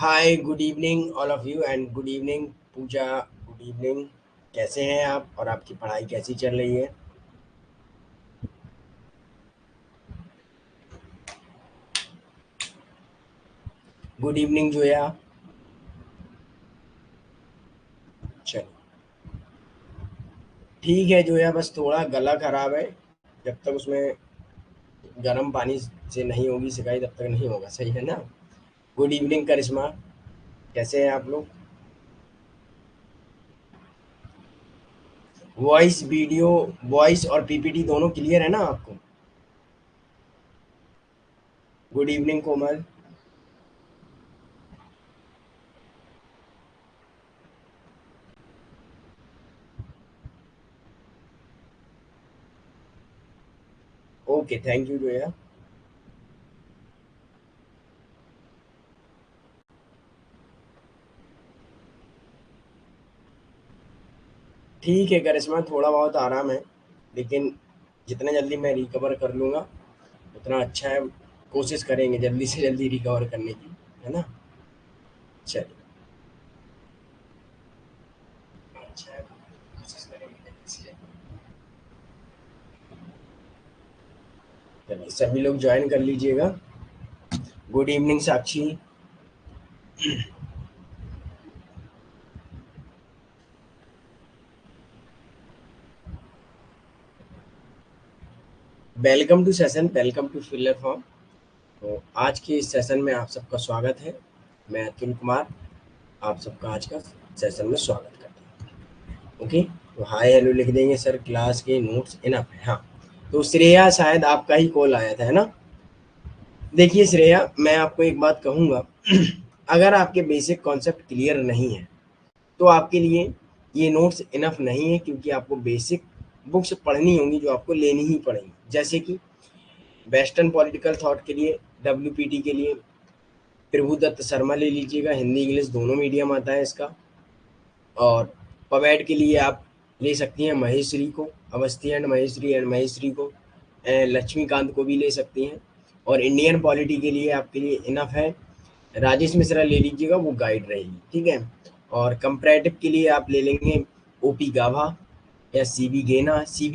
Hi, good evening all of you and good evening Pooja. Good evening. कैसे हैं आप और आपकी पढ़ाई कैसी चल रही है? Good evening Zoya. चलो, ठीक है जोया, बस थोड़ा गला खराब है। जब तक उसमें गर्म पानी से नहीं होगी सिकाई तब तक नहीं होगा, सही है ना? गुड इवनिंग करिश्मा। कैसे हैं आप लोग? वॉइस वीडियो, वॉइस और पीपीटी दोनों क्लियर है ना आपको? Good evening Komal. Okay, thank you Zoya. ठीक है करिश्मा, थोड़ा बहुत आराम है, लेकिन जितना जल्दी मैं रिकवर कर लूँगा उतना अच्छा है। कोशिश करेंगे जल्दी से जल्दी रिकवर करने की, है ना? चलिए। अच्छा है, कोशिश करेंगे जल्दी से जल्दी। चलिए, सभी लोग ज्वाइन कर लीजिएगा। Good evening Sakshi. Welcome to session, welcome to filler form. तो आज के इस सेशन में आप सबका स्वागत है। मैं अतुल कुमार आप सबका आज का सेशन में स्वागत करता हूँ। ओके, तो हाय हेलो लिख देंगे सर, क्लास के नोट्स इनफ है। हाँ, तो श्रेया शायद आपका ही कॉल आया था, है ना? देखिए श्रेया, मैं आपको एक बात कहूँगा। अगर आपके बेसिक कॉन्सेप्ट क्लियर नहीं है तो आपके लिए ये नोट्स इनफ नहीं है, क्योंकि आपको बेसिक बुक्स पढ़नी होंगी जो आपको लेनी ही पड़ेंगी। जैसे कि वेस्टर्न पॉलिटिकल थॉट के लिए, डब्ल्यूपीटी के लिए प्रभुदत्त शर्मा ले लीजिएगा, हिंदी इंग्लिश दोनों मीडियम आता है इसका। और पवेड के लिए आप ले सकती हैं महेश्वरी को, अवस्थी एंड महेश्वरी को, लक्ष्मीकांत को भी ले सकती हैं। और इंडियन पॉलिटी के लिए आपके लिए इनफ है, राजेश मिश्रा ले लीजिएगा, वो गाइड रहेगी, ठीक है। और कंपैरेटिव के लिए आप ले लेंगे ओपी गाभा या सीबी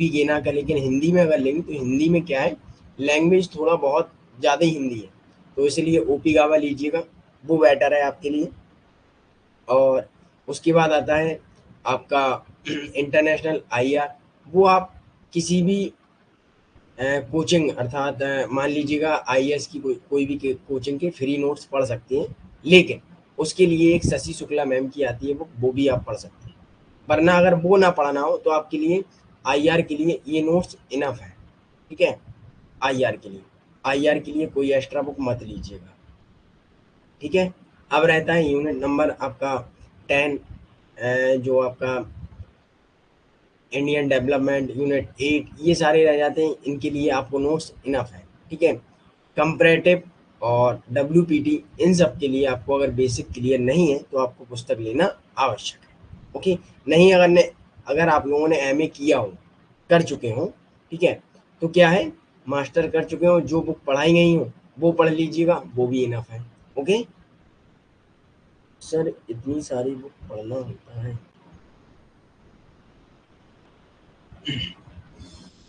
गेना का। लेकिन हिंदी में अगर लेंगे तो हिंदी में क्या है, लैंग्वेज थोड़ा बहुत ज़्यादा ही हिंदी है, तो इसलिए ओपी गाभा लीजिएगा, वो बेटर है आपके लिए। और उसके बाद आता है आपका इंटरनेशनल आईआर। वो आप किसी भी कोचिंग अर्थात मान लीजिएगा आईएएस की कोई भी कोचिंग के फ्री नोट्स पढ़ सकते हैं। लेकिन उसके लिए एक शशि शुक्ला मैम की आती है, वो भी आप पढ़ सकते हैं। वरना अगर वो ना पढ़ना हो तो आपके लिए आईआर के लिए ये नोट्स इनफ है, ठीक है। आईआर के लिए कोई एक्स्ट्रा बुक मत लीजिएगा, ठीक है। अब रहता है यूनिट नंबर आपका 10, जो आपका इंडियन डेवलपमेंट यूनिट 8, ये सारे रह जाते हैं। इनके लिए आपको नोट्स इनफ है, ठीक है। कंपैरेटिव और डब्ल्यूपीटी, इन सब के लिए आपको अगर बेसिक क्लियर नहीं है तो आपको पुस्तक लेना आवश्यक है। ओके, नहीं अगर आप लोगों ने एमए किया हो, कर चुके हो, ठीक है, तो क्या है, मास्टर कर चुके हो, जो बुक पढ़ाई गई हो वो पढ़ लीजिएगा, वो भी इनफ है। ओके सर, इतनी सारी बुक पढ़ना होता है?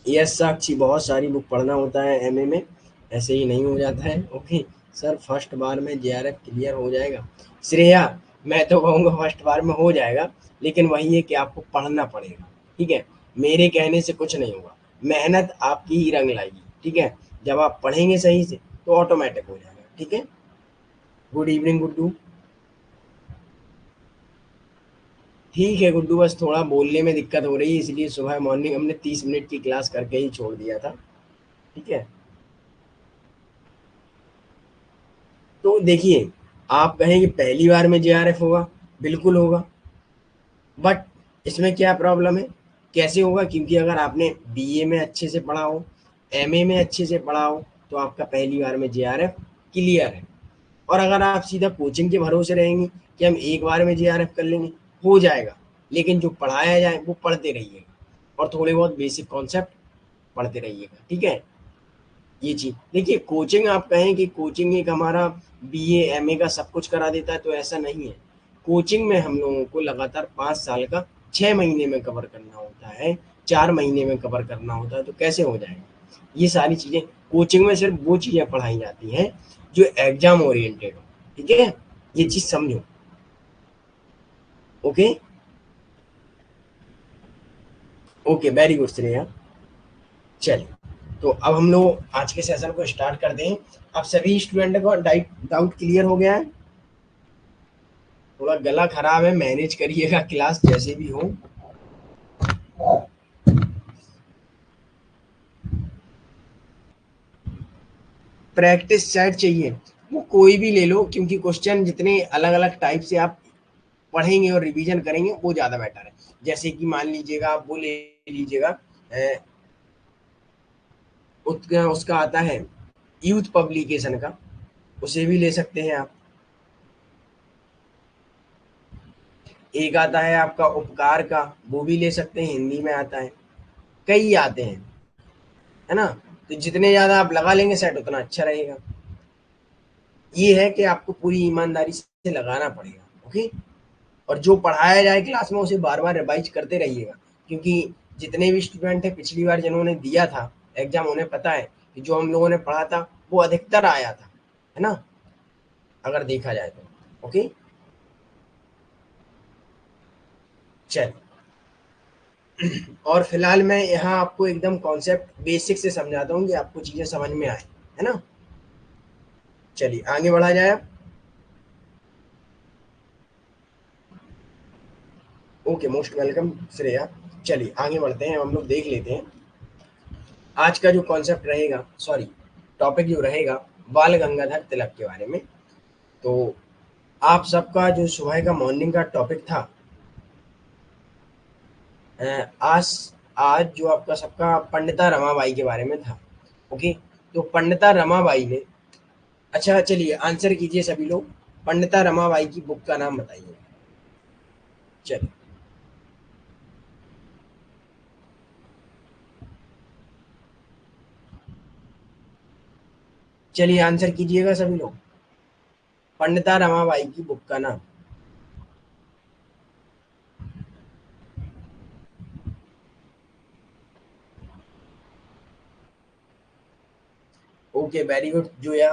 यस साक्षी, बहुत सारी बुक पढ़ना होता है एमए में, ऐसे ही नहीं हो जाता है। ओके सर, फर्स्ट बार में जेआरएफ क्लियर हो जाएगा? श्रेया, मैं तो कहूँगा फर्स्ट बार में हो जाएगा, लेकिन वही है कि आपको पढ़ना पड़ेगा, ठीक है। मेरे कहने से कुछ नहीं होगा, मेहनत आपकी ही रंग लाएगी, ठीक है। जब आप पढ़ेंगे सही से तो ऑटोमेटिक हो जाएगा, ठीक है। Good evening Guddu. ठीक है गुड्डू, बस थोड़ा बोलने में दिक्कत हो रही है, इसलिए सुबह मॉर्निंग हमने 30 मिनट की क्लास करके ही छोड़ दिया था, ठीक है। तो देखिए, आप कहें कि पहली बार में जेआरएफ होगा, बिल्कुल होगा। बट इसमें क्या प्रॉब्लम है, कैसे होगा? क्योंकि अगर आपने बीए में अच्छे से पढ़ा हो, एमए में अच्छे से पढ़ा हो, तो आपका पहली बार में जेआरएफ क्लियर है। और अगर आप सीधा कोचिंग के भरोसे रहेंगे कि हम एक बार में जेआरएफ कर लेंगे, हो जाएगा। लेकिन जो पढ़ाया जाए वो पढ़ते रहिएगा, और थोड़े बहुत बेसिक कॉन्सेप्ट पढ़ते रहिएगा, ठीक है। ये चीज देखिए, कोचिंग आप कहें कि कोचिंग एक हमारा बीए एमए का सब कुछ करा देता है, तो ऐसा नहीं है। कोचिंग में हम लोगों को लगातार 5 साल का 6 महीने में कवर करना होता है, 4 महीने में कवर करना होता है, तो कैसे हो जाएगा। ये सारी चीजें कोचिंग में सिर्फ वो चीजें पढ़ाई जाती हैं जो एग्जाम ओरिएंटेड हो। ठीक है, ये चीज समझो। Okay, okay, very good Shreya. चलिए, तो अब हम लोग आज के सेशन को स्टार्ट करते हैं। अब सभी स्टूडेंट को डाउट क्लियर हो गया है। थोड़ा गला खराब है, मैनेज करिएगा, क्लास जैसे भी हो। प्रैक्टिस सेट चाहिए, वो कोई भी ले लो, क्योंकि क्वेश्चन जितने अलग अलग टाइप से आप पढ़ेंगे और रिवीजन करेंगे वो ज्यादा बेटर है। जैसे कि मान लीजिएगा, आप वो ले लीजिएगा, उसका आता है यूथ पब्लिकेशन का, उसे भी ले सकते हैं आप। एक आता है आपका उपकार का, वो भी ले सकते हैं, हिंदी में आता है। कई आते हैं, है ना। तो जितने ज्यादा आप लगा लेंगे सेट, उतना अच्छा रहेगा। ये है कि आपको पूरी ईमानदारी से लगाना पड़ेगा। ओके, और जो पढ़ाया जाए क्लास में उसे बार बार रिवाइज करते रहिएगा, क्योंकि जितने भी स्टूडेंट है पिछली बार जिन्होंने दिया था एग्जाम, उन्हें पता है कि जो हम लोगों ने पढ़ा था वो अधिकतर आया था, है ना, अगर देखा जाए तो। ओके, चल, और फिलहाल मैं यहाँ आपको एकदम कॉन्सेप्ट बेसिक से समझाता हूँ कि आपको चीजें समझ में आए, है ना। चलिए आगे बढ़ा जाए। Okay, most welcome Shreya. चलिए आगे बढ़ते हैं, हम लोग देख लेते हैं आज का जो कॉन्सेप्ट रहेगा, सॉरी, टॉपिक जो रहेगा, बाल गंगाधर तिलक के बारे में। तो आप सबका जो सुबह का मॉर्निंग का टॉपिक था, आज आज जो आपका सबका पंडिता रमाबाई के बारे में था। ओके, तो पंडिता रमाबाई ने, अच्छा चलिए आंसर कीजिए सभी लोग, पंडिता रमाबाई की बुक का नाम बताइए। चलिए, चलिए आंसर कीजिएगा सभी लोग, पंडिता रमाबाई की बुक का नाम। Okay, very good Zoya.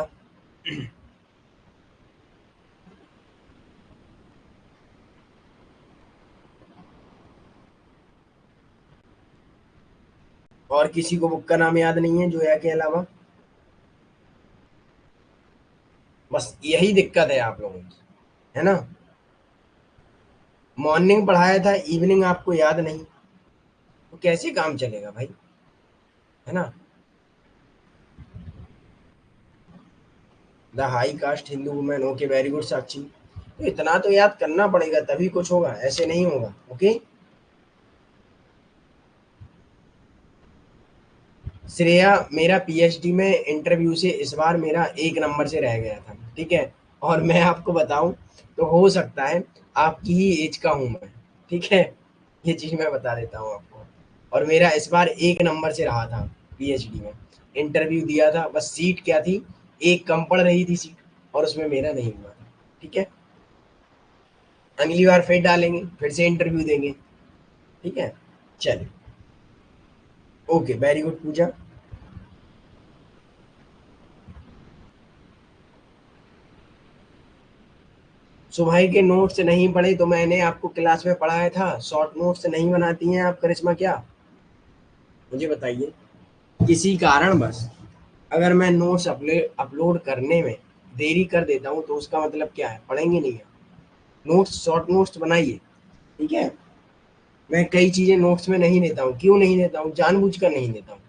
और किसी को बुक का नाम याद नहीं है जोया के अलावा? बस यही दिक्कत है आप लोगों की, है ना। मॉर्निंग पढ़ाया था, इवनिंग आपको याद नहीं, तो कैसे काम चलेगा भाई, है ना। The high caste Hindu women, okay very good Sakshi. तो इतना तो याद करना पड़ेगा तभी कुछ होगा, ऐसे नहीं होगा। ओके, श्रेया, मेरा पीएचडी में इंटरव्यू से इस बार मेरा 1 नंबर से रह गया था, ठीक है। और मैं आपको बताऊं, तो हो सकता है आपकी ही एज का हूं मैं, ठीक है। ये चीज मैं बता देता हूँ आपको। और मेरा इस बार 1 नंबर से रहा था पीएचडी में। इंटरव्यू दिया था, बस सीट क्या थी, एक कम पड़ रही थी सीट, और उसमें मेरा नहीं हुआ था। ठीक है, अगली बार फिर डालेंगे, फिर से इंटरव्यू देंगे। ठीक है, चलिए, ओके वेरी गुड पूजा। सुबह के नोट्स नहीं पढ़े तो मैंने आपको क्लास में पढ़ाया था, शॉर्ट नोट्स नहीं बनाती हैं आप करिश्मा क्या, मुझे बताइए। किसी कारण बस अगर मैं नोट्स अपलोड करने में देरी कर देता हूँ, तो उसका मतलब क्या है, पढ़ेंगे नहीं आप। नोट्स, शॉर्ट नोट्स बनाइए, ठीक है। मैं कई चीजें नोट्स में नहीं देता हूँ, क्यों नहीं देता हूँ, जानबूझकर नहीं देता हूँ,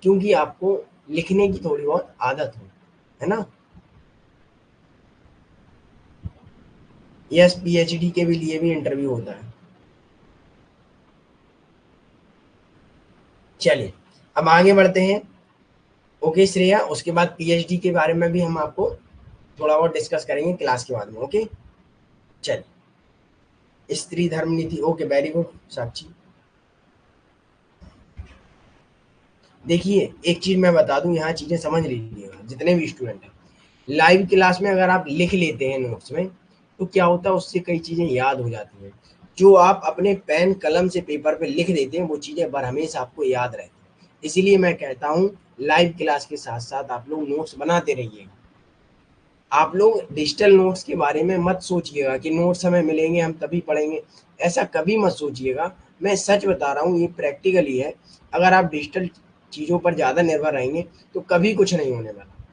क्योंकि आपको लिखने की थोड़ी बहुत आदत हो, है ना। यस, पीएचडी के भी लिए भी इंटरव्यू होता है। चलिए, अब आगे बढ़ते हैं। ओके श्रेया, उसके बाद पीएचडी के बारे में भी हम आपको थोड़ा बहुत डिस्कस करेंगे क्लास के बाद में। ओके, चलिए, स्त्री धर्म नीति, ओके वेरी गुड साक्षी। देखिए एक चीज मैं बता दूं, यहाँ चीजें समझ लीजिएगा जितने भी स्टूडेंट हैं। लाइव क्लास में अगर आप लिख लेते हैं नोट्स में, तो क्या होता है, उससे कई चीजें याद हो जाती हैं। जो आप अपने पेन कलम से पेपर पे लिख देते हैं वो चीजें बरहमेश आपको याद रहती हैं। इसीलिए मैं कहता हूँ लाइव क्लास के साथ साथ आप लोग नोट्स बनाते रहिएगा। आप लोग डिजिटल नोट्स के बारे में मत सोचिएगा कि नोट्स हमें मिलेंगे हम तभी पढ़ेंगे, ऐसा कभी मत सोचिएगा। मैं सच बता रहा हूँ, ये प्रैक्टिकली है। अगर आप डिजिटल चीज़ों पर ज़्यादा निर्भर रहेंगे तो कभी कुछ नहीं होने वाला।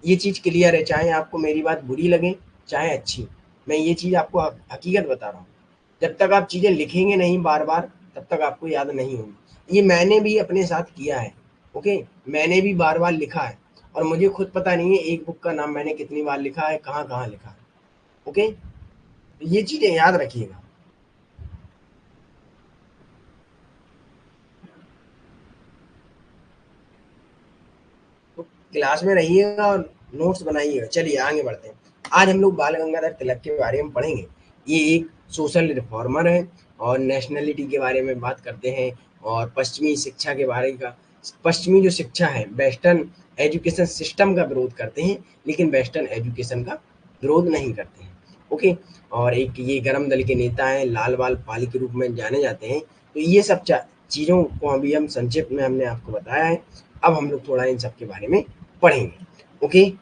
ये चीज़ क्लियर है, चाहे आपको मेरी बात बुरी लगे चाहे अच्छी। मैं ये चीज़ आपको हकीकत बता रहा हूँ। जब तक आप चीज़ें लिखेंगे नहीं बार बार, तब तक आपको याद नहीं होगी। ये मैंने भी अपने साथ किया है। ओके, मैंने भी बार बार लिखा है और मुझे खुद पता नहीं है एक बुक का नाम मैंने कितनी बार लिखा है, कहाँ कहाँ लिखा है। ओके, तो ये चीज़ें याद रखिएगा। तो क्लास में रहिएगा और नोट्स बनाइएगा। चलिए आगे बढ़ते हैं। आज हम लोग बाल गंगाधर तिलक के बारे में पढ़ेंगे। ये एक सोशल रिफॉर्मर है और नेशनलिटी के बारे में बात करते हैं और पश्चिमी शिक्षा के बारे का। पश्चिमी जो शिक्षा है, वेस्टर्न एजुकेशन सिस्टम का विरोध करते हैं, लेकिन वेस्टर्न एजुकेशन का विरोध नहीं करते हैं। ओके, और एक ये गरम दल के नेता हैं, लाल बाल पाल के रूप में जाने जाते हैं। तो ये सब चीज़ों को अभी हम संक्षिप्त में हमने आपको बताया है। अब हम लोग थोड़ा इन सब के बारे में पढ़ेंगे। Okay,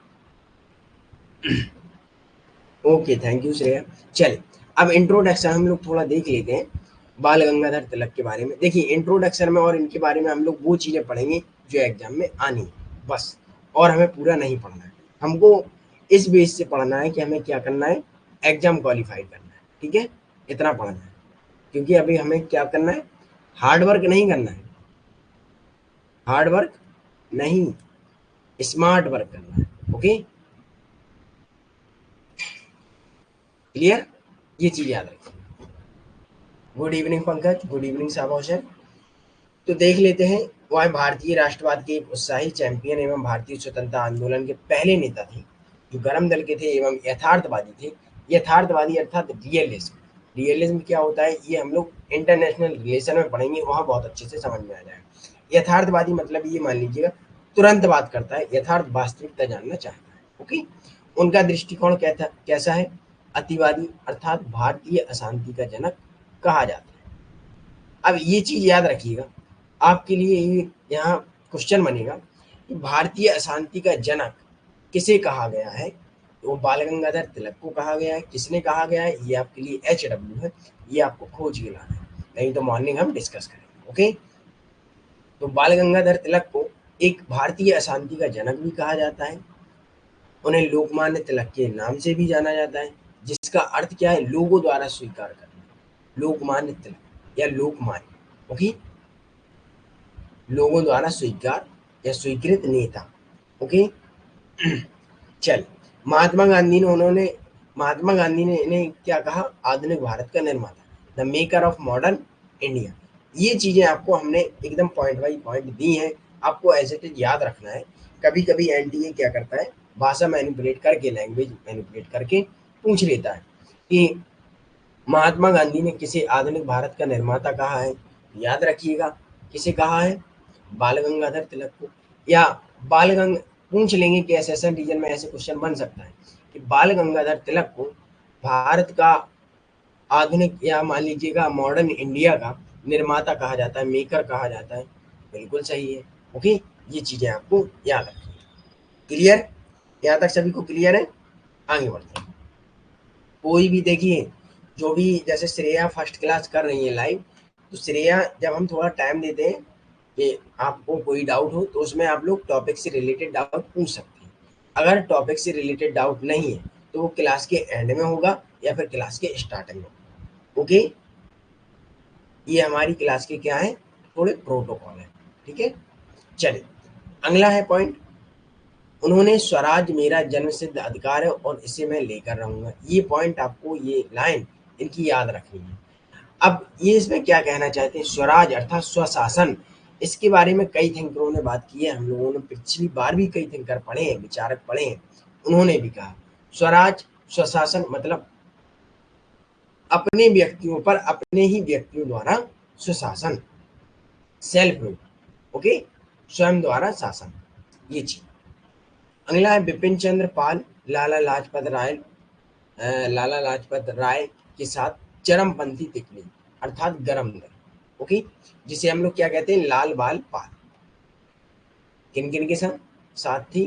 okay, thank you Shreya. चलिए अब इंट्रोडक्शन हम लोग थोड़ा देख लेते हैं बाल गंगाधर तिलक के बारे में। देखिए इंट्रोडक्शन में और इनके बारे में हम लोग वो चीज़ें पढ़ेंगे जो एग्जाम में आनी है बस, और हमें पूरा नहीं पढ़ना है। हमको इस बेस से पढ़ना है कि हमें क्या करना है, एग्जाम क्वालिफाई करना है। ठीक है, इतना पढ़ना है, क्योंकि अभी हमें क्या करना है, हार्ड वर्क नहीं करना है। हार्ड वर्क नहीं, स्मार्ट वर्क करना है। ओके, क्लियर, ये चीज़ याद रखिए। Good evening Pankaj, good evening साबोशन। तो देख लेते हैं, वह भारतीय राष्ट्रवाद के एक उत्साही चैंपियन एवं भारतीय स्वतंत्रता आंदोलन के पहले नेता थे, जो गरम दल के थे एवं यथार्थवादी थे। यथार्थवादी अर्थात रियलिज्म। रियलिज्म क्या होता है ये हम लोग इंटरनेशनल रिलेशन में पढ़ेंगे, वहाँ बहुत अच्छे से समझ में आ जाएगा। यथार्थवादी मतलब ये मान लीजिएगा तुरंत बात करता है, यथार्थ वास्तविकता जानना चाहता है। ओके, उनका दृष्टिकोण कैसा है, अतिवादी अर्थात भारतीय अशांति का जनक कहा जाता है। अब ये चीज याद रखिएगा, आपके लिए ये यहाँ क्वेश्चन बनेगा कि भारतीय अशांति का जनक किसे कहा गया है। तो वो बाल गंगाधर तिलक को कहा गया है। किसने कहा गया है, ये आपके लिए HW है, ये आपको खोज के लाना है, नहीं तो मॉर्निंग हम डिस्कस करेंगे। ओके, तो बाल गंगाधर तिलक को एक भारतीय अशांति का जनक भी कहा जाता है। उन्हें लोकमान्य तिलक के नाम से भी जाना जाता है, जिसका अर्थ क्या है, लोगों द्वारा स्वीकार करना। लोकमान्य तिलक या लोकमान्य। ओके, लोगों द्वारा स्वीकार या स्वीकृत नेता। ओके, चल, महात्मा गांधी ने उन्होंने महात्मा गांधी ने क्या कहा, आधुनिक भारत का निर्माता, the maker of modern India. ये चीजें आपको हमने एकदम पॉइंट बाई पॉइंट दी हैं, आपको एज इट इज याद रखना है। कभी कभी एनटीए क्या करता है, भाषा मैनिपुलेट करके, लैंग्वेज मैनिपुलेट करके पूछ लेता है कि महात्मा गांधी ने किसे आधुनिक भारत का निर्माता कहा है। याद रखिएगा, किसे कहा है, बाल गंगाधर तिलक को। या बाल गंग पूछ लेंगे कि एसएसएन रीजन में ऐसे क्वेश्चन बन सकता है कि बाल गंगाधर तिलक को भारत का आधुनिक या मान लीजिएगा मॉडर्न इंडिया का निर्माता कहा जाता है, मेकर कहा जाता है। बिल्कुल सही है। ओके, ये चीजें आपको याद रखनी है। क्लियर, यहाँ तक सभी को क्लियर है। आगे बढ़ते हैं। कोई भी देखिए, जो भी जैसे श्रेया फर्स्ट क्लास कर रही है लाइव, तो श्रेया जब हम थोड़ा टाइम देते हैं कि आपको कोई डाउट हो तो उसमें आप लोग टॉपिक से रिलेटेड डाउट पूछ सकते हैं। अगर टॉपिक से रिलेटेड डाउट नहीं है तो वो क्लास के एंड में होगा या फिर क्लास के स्टार्टिंग में होगा। ओके, ये हमारी क्लास के क्या है, थोड़े प्रोटोकॉल है। ठीक है, चलिए अगला है पॉइंट, उन्होंने स्वराज मेरा जन्मसिद्ध अधिकार है और इसे मैं लेकर रहूंगा। ये पॉइंट आपको, ये लाइन इनकी याद रखनी है। अब ये इसमें क्या कहना चाहते हैं, स्वराज अर्थात स्वशासन। इसके बारे में कई थिंकरों ने बात की है, हम लोगों ने पिछली बार भी कई थिंकर पढ़े हैं, विचारक पढ़े हैं, उन्होंने भी कहा स्वराज स्वशासन मतलब अपने व्यक्तियों पर अपने ही व्यक्तियों द्वारा स्वशासन, सेल्फ रूल। ओके, स्वयं द्वारा शासन, ये चीज। अगला है बिपिन चंद्र पाल लाला लाजपत राय, लाला लाजपत राय के साथ चरमपंथी तिकड़ी अर्थात गरम दल, ओके, जिसे हम लोग क्या कहते हैं, लाल बाल पाल। किन किन के साथ साथ थी,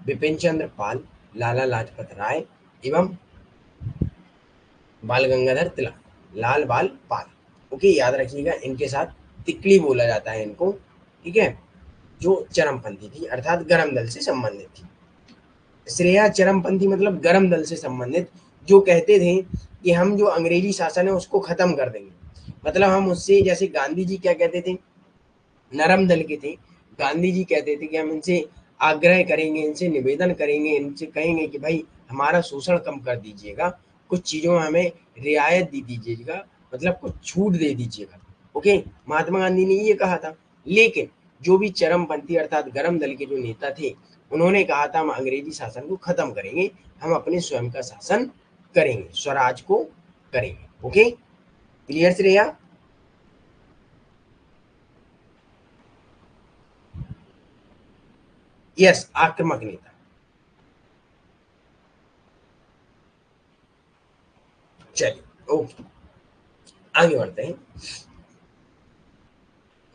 बिपिन चंद्र पाल, लाला लाजपत राय एवं बाल गंगाधर तिलक, लाल बाल पाल, ओके, याद रखिएगा। इनके साथ तिकड़ी बोला जाता है इनको, ठीक है, जो चरमपंथी थी अर्थात गरम दल से संबंधित थी। श्रेया चरमपंथी मतलब गरम दल से संबंधित, जो कहते थे कि हम जो अंग्रेजी शासन है उसको खत्म कर देंगे। मतलब हम उससे, जैसे गांधी जी क्या कहते थे, नरम दल के थे, गांधी जी कहते थे कि हम इनसे आग्रह करेंगे, इनसे निवेदन करेंगे, इनसे कहेंगे कि भाई हमारा शोषण कम कर दीजिएगा, कुछ चीजों में हमें रियायत दे दीजिएगा, मतलब कुछ छूट दे दीजिएगा, ओके, महात्मा गांधी ने ये कहा था। लेकिन जो भी चरमपंथी अर्थात गरम दल के जो नेता थे, उन्होंने कहा था हम अंग्रेजी शासन को खत्म करेंगे, हम अपने स्वयं का शासन करेंगे, स्वराज को करेंगे, ओके, क्लियर श्रेया। यस, आक्रामक नेता। चलिए, ओके, आगे बढ़ते हैं।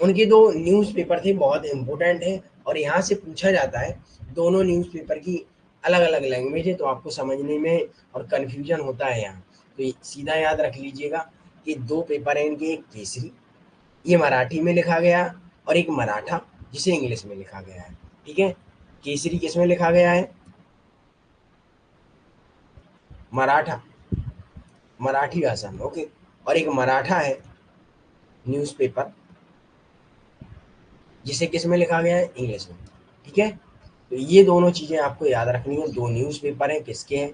उनके दो न्यूज़पेपर थे, बहुत इंपॉर्टेंट है, और यहाँ से पूछा जाता है, दोनों न्यूज़पेपर की अलग अलग लैंग्वेज है, तो आपको समझने में और कन्फ्यूजन होता है यहाँ, तो सीधा याद रख लीजिएगा कि दो पेपर हैं इनके, एक केसरी, ये मराठी में लिखा गया, और एक मराठा जिसे इंग्लिश में लिखा गया है, ठीक है। केसरी किस में लिखा गया है, मराठा, मराठी भाषा में, ओके, और एक मराठा है न्यूज़पेपर, जिसे किस में लिखा गया है, इंग्लिश में, ठीक है। तो ये दोनों चीजें आपको याद रखनी है, दो न्यूज़पेपर हैं, किसके हैं,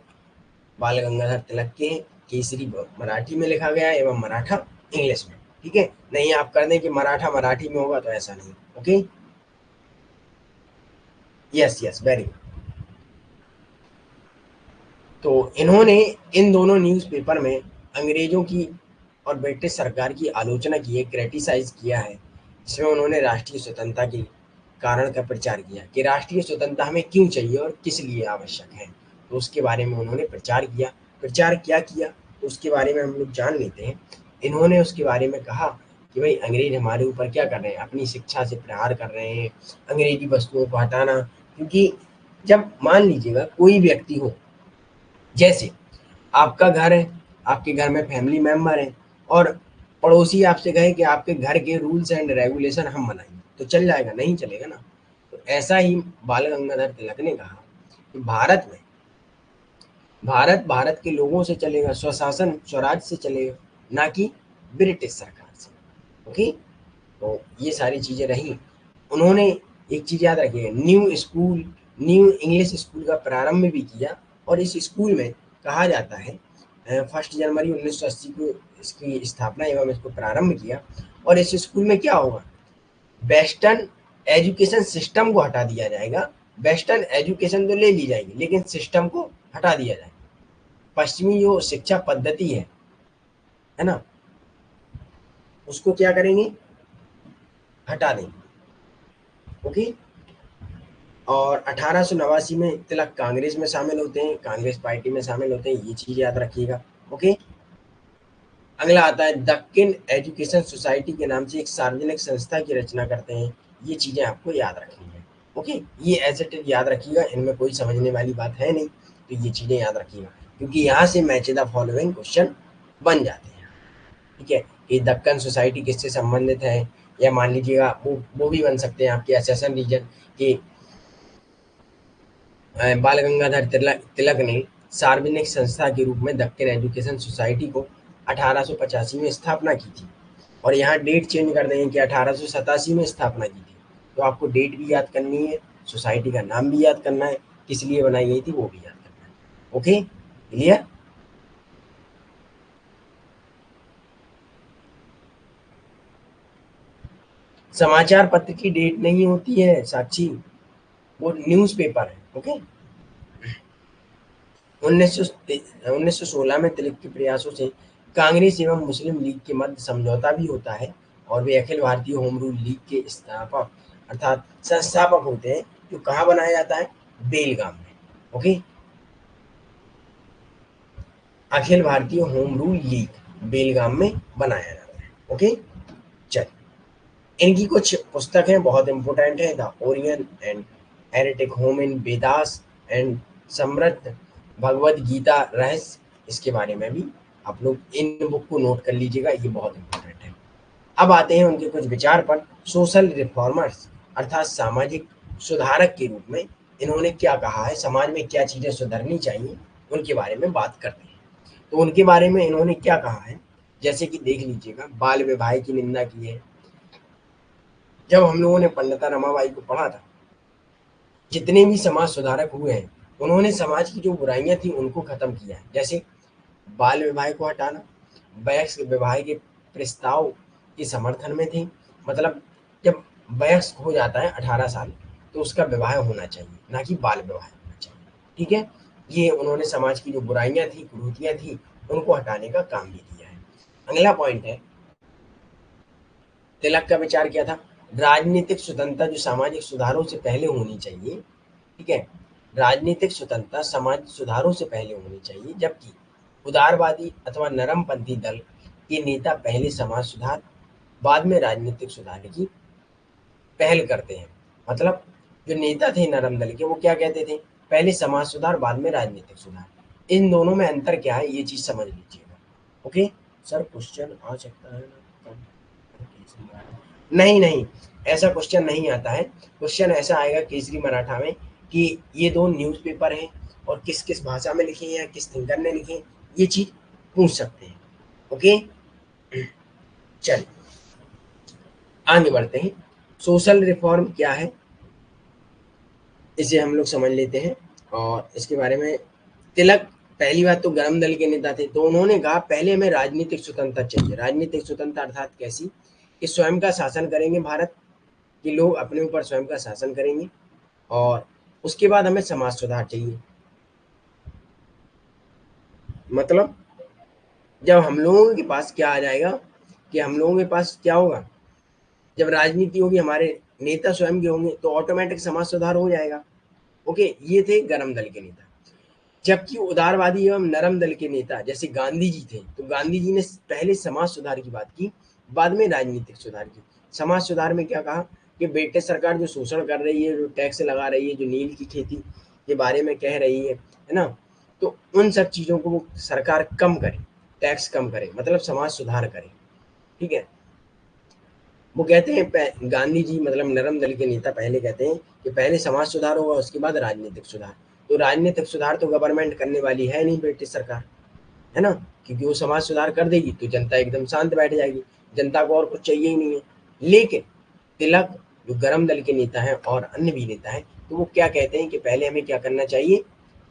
बाल गंगाधर तिलक के हैं, केसरी मराठी में लिखा गया है एवं मराठा इंग्लिश में, ठीक है। नहीं आप कर दें कि मराठा मराठी में होगा, तो ऐसा नहीं, okay, yes yes, very good. तो इन्होंने इन दोनों न्यूज़पेपर में अंग्रेजों की और ब्रिटिश सरकार की आलोचना की है, क्रिटिसाइज किया है, जिसमें उन्होंने राष्ट्रीय स्वतंत्रता के कारण का प्रचार किया कि राष्ट्रीय स्वतंत्रता हमें क्यों चाहिए और किस लिए आवश्यक है, तो उसके बारे में उन्होंने प्रचार किया। प्रचार क्या किया, तो उसके बारे में हम लोग जान लेते हैं। इन्होंने उसके बारे में कहा कि भाई अंग्रेज हमारे ऊपर क्या कर रहे हैं, अपनी शिक्षा से प्रहार कर रहे हैं, अंग्रेजी वस्तुओं को हटाना, क्योंकि जब मान लीजिएगा कोई व्यक्ति हो, जैसे आपका घर है, आपके घर में फैमिली मेंबर है, और पड़ोसी आपसे कहे कि आपके घर के रूल्स एंड रेगुलेशन हम बनाएंगे, तो चल जाएगा, नहीं चलेगा ना। तो ऐसा ही बाल गंगाधर तिलक ने कहा कि भारत भारत के लोगों से चलेगा, स्वशासन स्वराज से चलेगा, ना कि ब्रिटिश सरकार से, ओके। तो ये सारी चीजें रही। उन्होंने एक चीज याद रखिए, न्यू इंग्लिश स्कूल का प्रारंभ भी किया, और इस स्कूल में कहा जाता है 1 जनवरी 1980 को इसकी स्थापना एवं इसको प्रारंभ किया। और इस स्कूल में क्या होगा, वेस्टर्न एजुकेशन सिस्टम को हटा दिया जाएगा, वेस्टर्न एजुकेशन तो ले ली जाएगी लेकिन सिस्टम को हटा दिया जाएगा, पश्चिमी जो शिक्षा पद्धति है ना, उसको क्या करेंगे, हटा देंगे, ओके। और 1889 में तिलक कांग्रेस में शामिल होते हैं, कांग्रेस पार्टी में शामिल होते हैं, ये चीज याद रखिएगा, ओके। अगला आता है दक्कन एजुकेशन सोसाइटी के नाम से एक सार्वजनिक संस्था की रचना करते हैं, ये चीजें आपको याद रखनी है, ओके। ये एज इट इज याद रखिएगा, इनमें कोई समझने वाली बात है नहीं, तो ये चीजें याद रखिएगा, क्योंकि यहाँ से मैच द फॉलोइंग क्वेश्चन बन जाते हैं, ठीक है। कि दक्कन सोसाइटी किससे संबंधित है, या मान लीजिएगा वो भी बन सकते हैं आपके एसेशन रीजन कि बाल गंगाधर तिलक ने सार्वजनिक संस्था के रूप में दक्कन एजुकेशन सोसाइटी को 1885 में स्थापना की थी, और यहाँ डेट चेंज कर देंगे कि 1887 में स्थापना की थी, तो आपको डेट भी याद करनी है, सोसाइटी का नाम भी याद करना है, किस लिए बनाई गई थी वो भी याद करना है, ओके, क्लियर। समाचार पत्र की डेट नहीं होती है साक्षी, वो न्यूज़पेपर है, ओके। 1916 में तिलक के प्रयासों से कांग्रेस एवं मुस्लिम लीग के मध्य समझौता भी होता है, और वे Akhil Bharatiya home rule league के स्थापक अर्थात संस्थापक होते हैं, जो कहाँ बनाया जाता है, बेलगाम में। Okay, Akhil Bharatiya home rule league बेलगाम में बनाया जाता है। ओके, चल, इनकी कुछ पुस्तक हैं, बहुत इंपॉर्टेंट है, the Orion and heretic home in Vedas and समृद्ध भगवद गीता रहस्य, इसके बारे में भी आप लोग इन बुक को नोट कर लीजिएगा, ये बहुत इंपॉर्टेंट है। अब आते हैं उनके कुछ विचार पर। सोशल रिफॉर्मर्स अर्थात सामाजिक सुधारक के रूप में इन्होंने क्या कहा है, समाज में क्या चीजें सुधरनी चाहिए, उनके बारे में बात करते हैं। तो उनके बारे में इन्होंने क्या कहा है, जैसे कि देख लीजिएगा, बाल विवाह की निंदा की है। जब हम लोगों ने पंडिता रमाबाई को पढ़ा था, जितने भी समाज सुधारक हुए हैं, उन्होंने समाज की जो बुराइयां थी उनको खत्म किया है। जैसे बाल विवाह को हटाना, वयस्क विवाह के प्रस्ताव के समर्थन में थे। मतलब जब वयस्क हो जाता है 18 साल, तो उसका विवाह होना चाहिए, ना कि बाल विवाह होना चाहिए। ठीक है, ये उन्होंने समाज की जो बुराइयां थी, कुरीतियां थी, उनको हटाने का काम भी किया है। अगला पॉइंट है, तिलक का विचार क्या था, राजनीतिक स्वतंत्रता जो सामाजिक सुधारों से पहले होनी चाहिए। ठीक है, राजनीतिक स्वतंत्रता समाज सुधारों से पहले होनी चाहिए, जबकि उदारवादी अथवा नरमपंथी दल के नेता पहले समाज सुधार बाद में राजनीतिक सुधार की पहल करते हैं। मतलब जो नेता थे नरम दल के, वो क्या कहते थे, पहले समाज सुधार बाद में राजनीतिक सुधार। इन दोनों में अंतर क्या है, ये चीज समझ लीजिएगा। ओके सर, क्वेश्चन आ सकता है ना, नहीं नहीं, ऐसा क्वेश्चन नहीं आता है। क्वेश्चन ऐसा आएगा केसरी मराठा में कि ये दो न्यूज़पेपर हैं और किस किस भाषा में लिखे हैं या किस थिंकर ने लिखे हैं, ये चीज पूछ सकते हैं। ओके, चल आगे बढ़ते हैं। सोशल रिफॉर्म क्या है, इसे हम लोग समझ लेते हैं। और इसके बारे में, तिलक पहली बात तो गरम दल के नेता थे, तो उन्होंने कहा पहले हमें राजनीतिक स्वतंत्रता चाहिए। राजनीतिक स्वतंत्रता अर्थात कैसी, कि स्वयं का शासन करेंगे, भारत के लोग अपने ऊपर स्वयं का शासन करेंगे, और उसके बाद हमें समाज सुधार चाहिए। मतलब जब हम लोगों के पास क्या आ जाएगा, कि हम लोगों के पास क्या होगा, जब राजनीति होगी, हमारे नेता स्वयं के होंगे, तो ऑटोमेटिक समाज सुधार हो जाएगा। ओके, ये थे गरम दल के नेता। जबकि उदारवादी एवं नरम दल के नेता जैसे गांधी जी थे, तो गांधी जी ने पहले समाज सुधार की बात की, बाद में राजनीतिक सुधार की। समाज सुधार में क्या कहा, कि ब्रिटिश सरकार जो शोषण कर रही है, जो टैक्स लगा रही है, जो नील की खेती के बारे में कह रही है ना, तो उन सब चीजों को वो सरकार कम करे, टैक्स कम करे, मतलब समाज सुधार करे। ठीक है, वो कहते हैं, गांधी जी मतलब नरम दल के नेता पहले कहते हैं कि पहले समाज सुधार होगा, उसके बाद राजनीतिक सुधार। तो राजनीतिक सुधार तो गवर्नमेंट करने वाली है नहीं, ब्रिटिश सरकार, है ना, क्योंकि वो समाज सुधार कर देगी तो जनता एकदम शांत बैठ जाएगी, जनता को और कुछ चाहिए ही नहीं है। लेकिन तिलक जो गरम दल के नेता हैं और अन्य भी नेता हैं, तो वो क्या कहते हैं कि पहले हमें क्या करना चाहिए,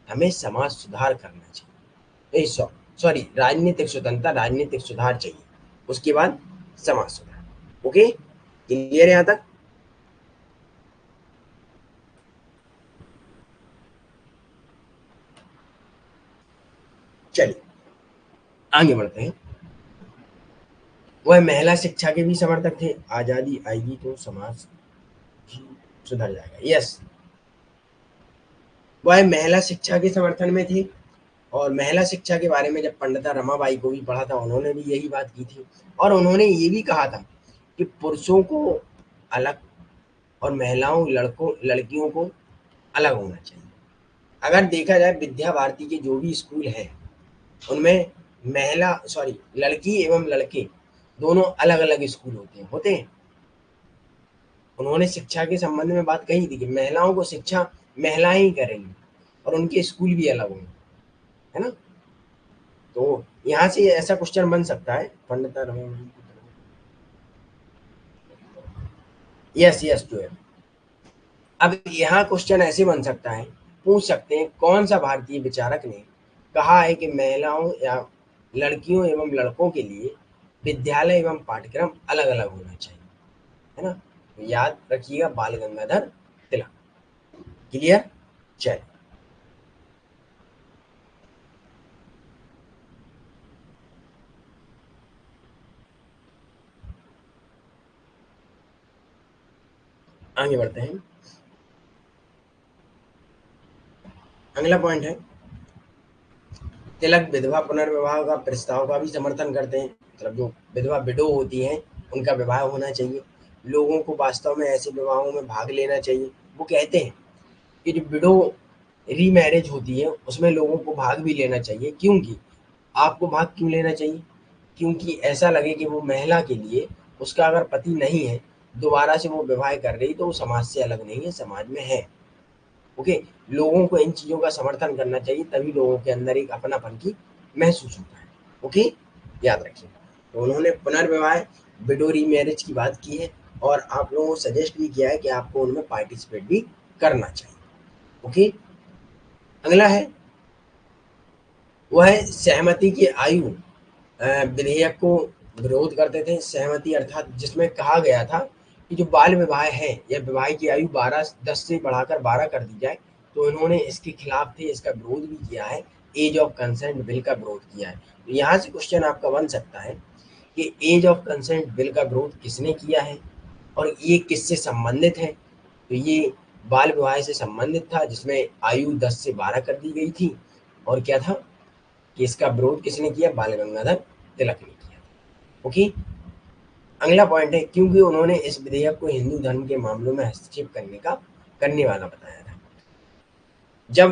हमें समाज सुधार करना चाहिए, सॉरी राजनीतिक स्वतंत्रता, राजनीतिक सुधार चाहिए, उसके बाद समाज सुधार। ओके, क्लियर है यहाँ तक। चलिए आगे बढ़ते हैं। वह महिला शिक्षा के भी समर्थक थे, आजादी आएगी तो समाज भी सुधर जाएगा। यस, वह महिला शिक्षा के समर्थन में थे, और महिला शिक्षा के बारे में जब पंडिता रमाबाई को भी पढ़ा था, उन्होंने भी यही बात की थी। और उन्होंने ये भी कहा था कि पुरुषों को अलग और महिलाओं लड़कों लड़कियों को अलग होना चाहिए। अगर देखा जाए विद्या भारती के जो भी स्कूल हैं, उनमें महिला सॉरी लड़की एवं लड़के दोनों अलग अलग स्कूल होते हैं। उन्होंने शिक्षा के संबंध में बात कही थी कि महिलाओं को शिक्षा महिलाएं ही करेंगी, और उनके स्कूल भी अलग होंगे, है ना। तो यहाँ से ऐसा क्वेश्चन बन सकता है, पंडिता रमाबाई, यस यस जो है। अब यहाँ क्वेश्चन ऐसे बन सकता है, पूछ सकते हैं कौन सा भारतीय विचारक ने कहा है कि महिलाओं या लड़कियों एवं लड़कों के लिए विद्यालय एवं पाठ्यक्रम अलग अलग होना चाहिए, है ना। तो याद रखिएगा, बाल गंगाधर तिलक। क्लियर, चल आगे बढ़ते हैं। अगला पॉइंट है, तिलक विधवा पुनर्विवाह का प्रस्ताव का भी समर्थन करते हैं। मतलब जो विधवा विडो होती हैं उनका विवाह होना चाहिए, लोगों को वास्तव में ऐसे विवाहों में भाग लेना चाहिए। वो कहते हैं कि जो विडो रीमैरिज होती है उसमें लोगों को भाग भी लेना चाहिए। क्योंकि आपको भाग क्यों लेना चाहिए? क्योंकि ऐसा लगे कि वो महिला के लिए, उसका अगर पति नहीं है, दोबारा से वो विवाह कर रही तो वो समाज से अलग नहीं है, समाज में है। ओके, लोगों को इन चीज़ों का समर्थन करना चाहिए, तभी लोगों के अंदर एक अपनापन की महसूस होता है। ओके, याद रखिए। तो उन्होंने पुनर्विवाह, विडो रीमैरिज की बात की है और आप लोगों को सजेस्ट भी किया है कि आपको उनमें पार्टिसिपेट भी करना चाहिए। ओके, अगला है, वह सहमति की आयु विधेयक को विरोध करते थे। सहमति अर्थात जिसमें कहा गया था कि जो बाल विवाह है या विवाह की आयु 10 से बढ़ाकर 12 कर दी जाए, तो इन्होंने इसके खिलाफ थे, इसका विरोध भी किया है। एज ऑफ कंसेंट बिल का विरोध किया है। तो यहाँ से क्वेश्चन आपका बन सकता है कि एज ऑफ कंसेंट बिल का विरोध किसने किया है और ये किससे संबंधित है? तो ये बाल विवाह से संबंधित था, जिसमें आयु 10 से 12 कर दी गई थी। और क्या था कि इसका विरोध किसने किया? बाल गंगाधर तिलक ने किया। ओके, अगला पॉइंट है, क्योंकि उन्होंने इस विधेयक को हिंदू धर्म के मामलों में हस्तक्षेप करने वाला बताया था। जब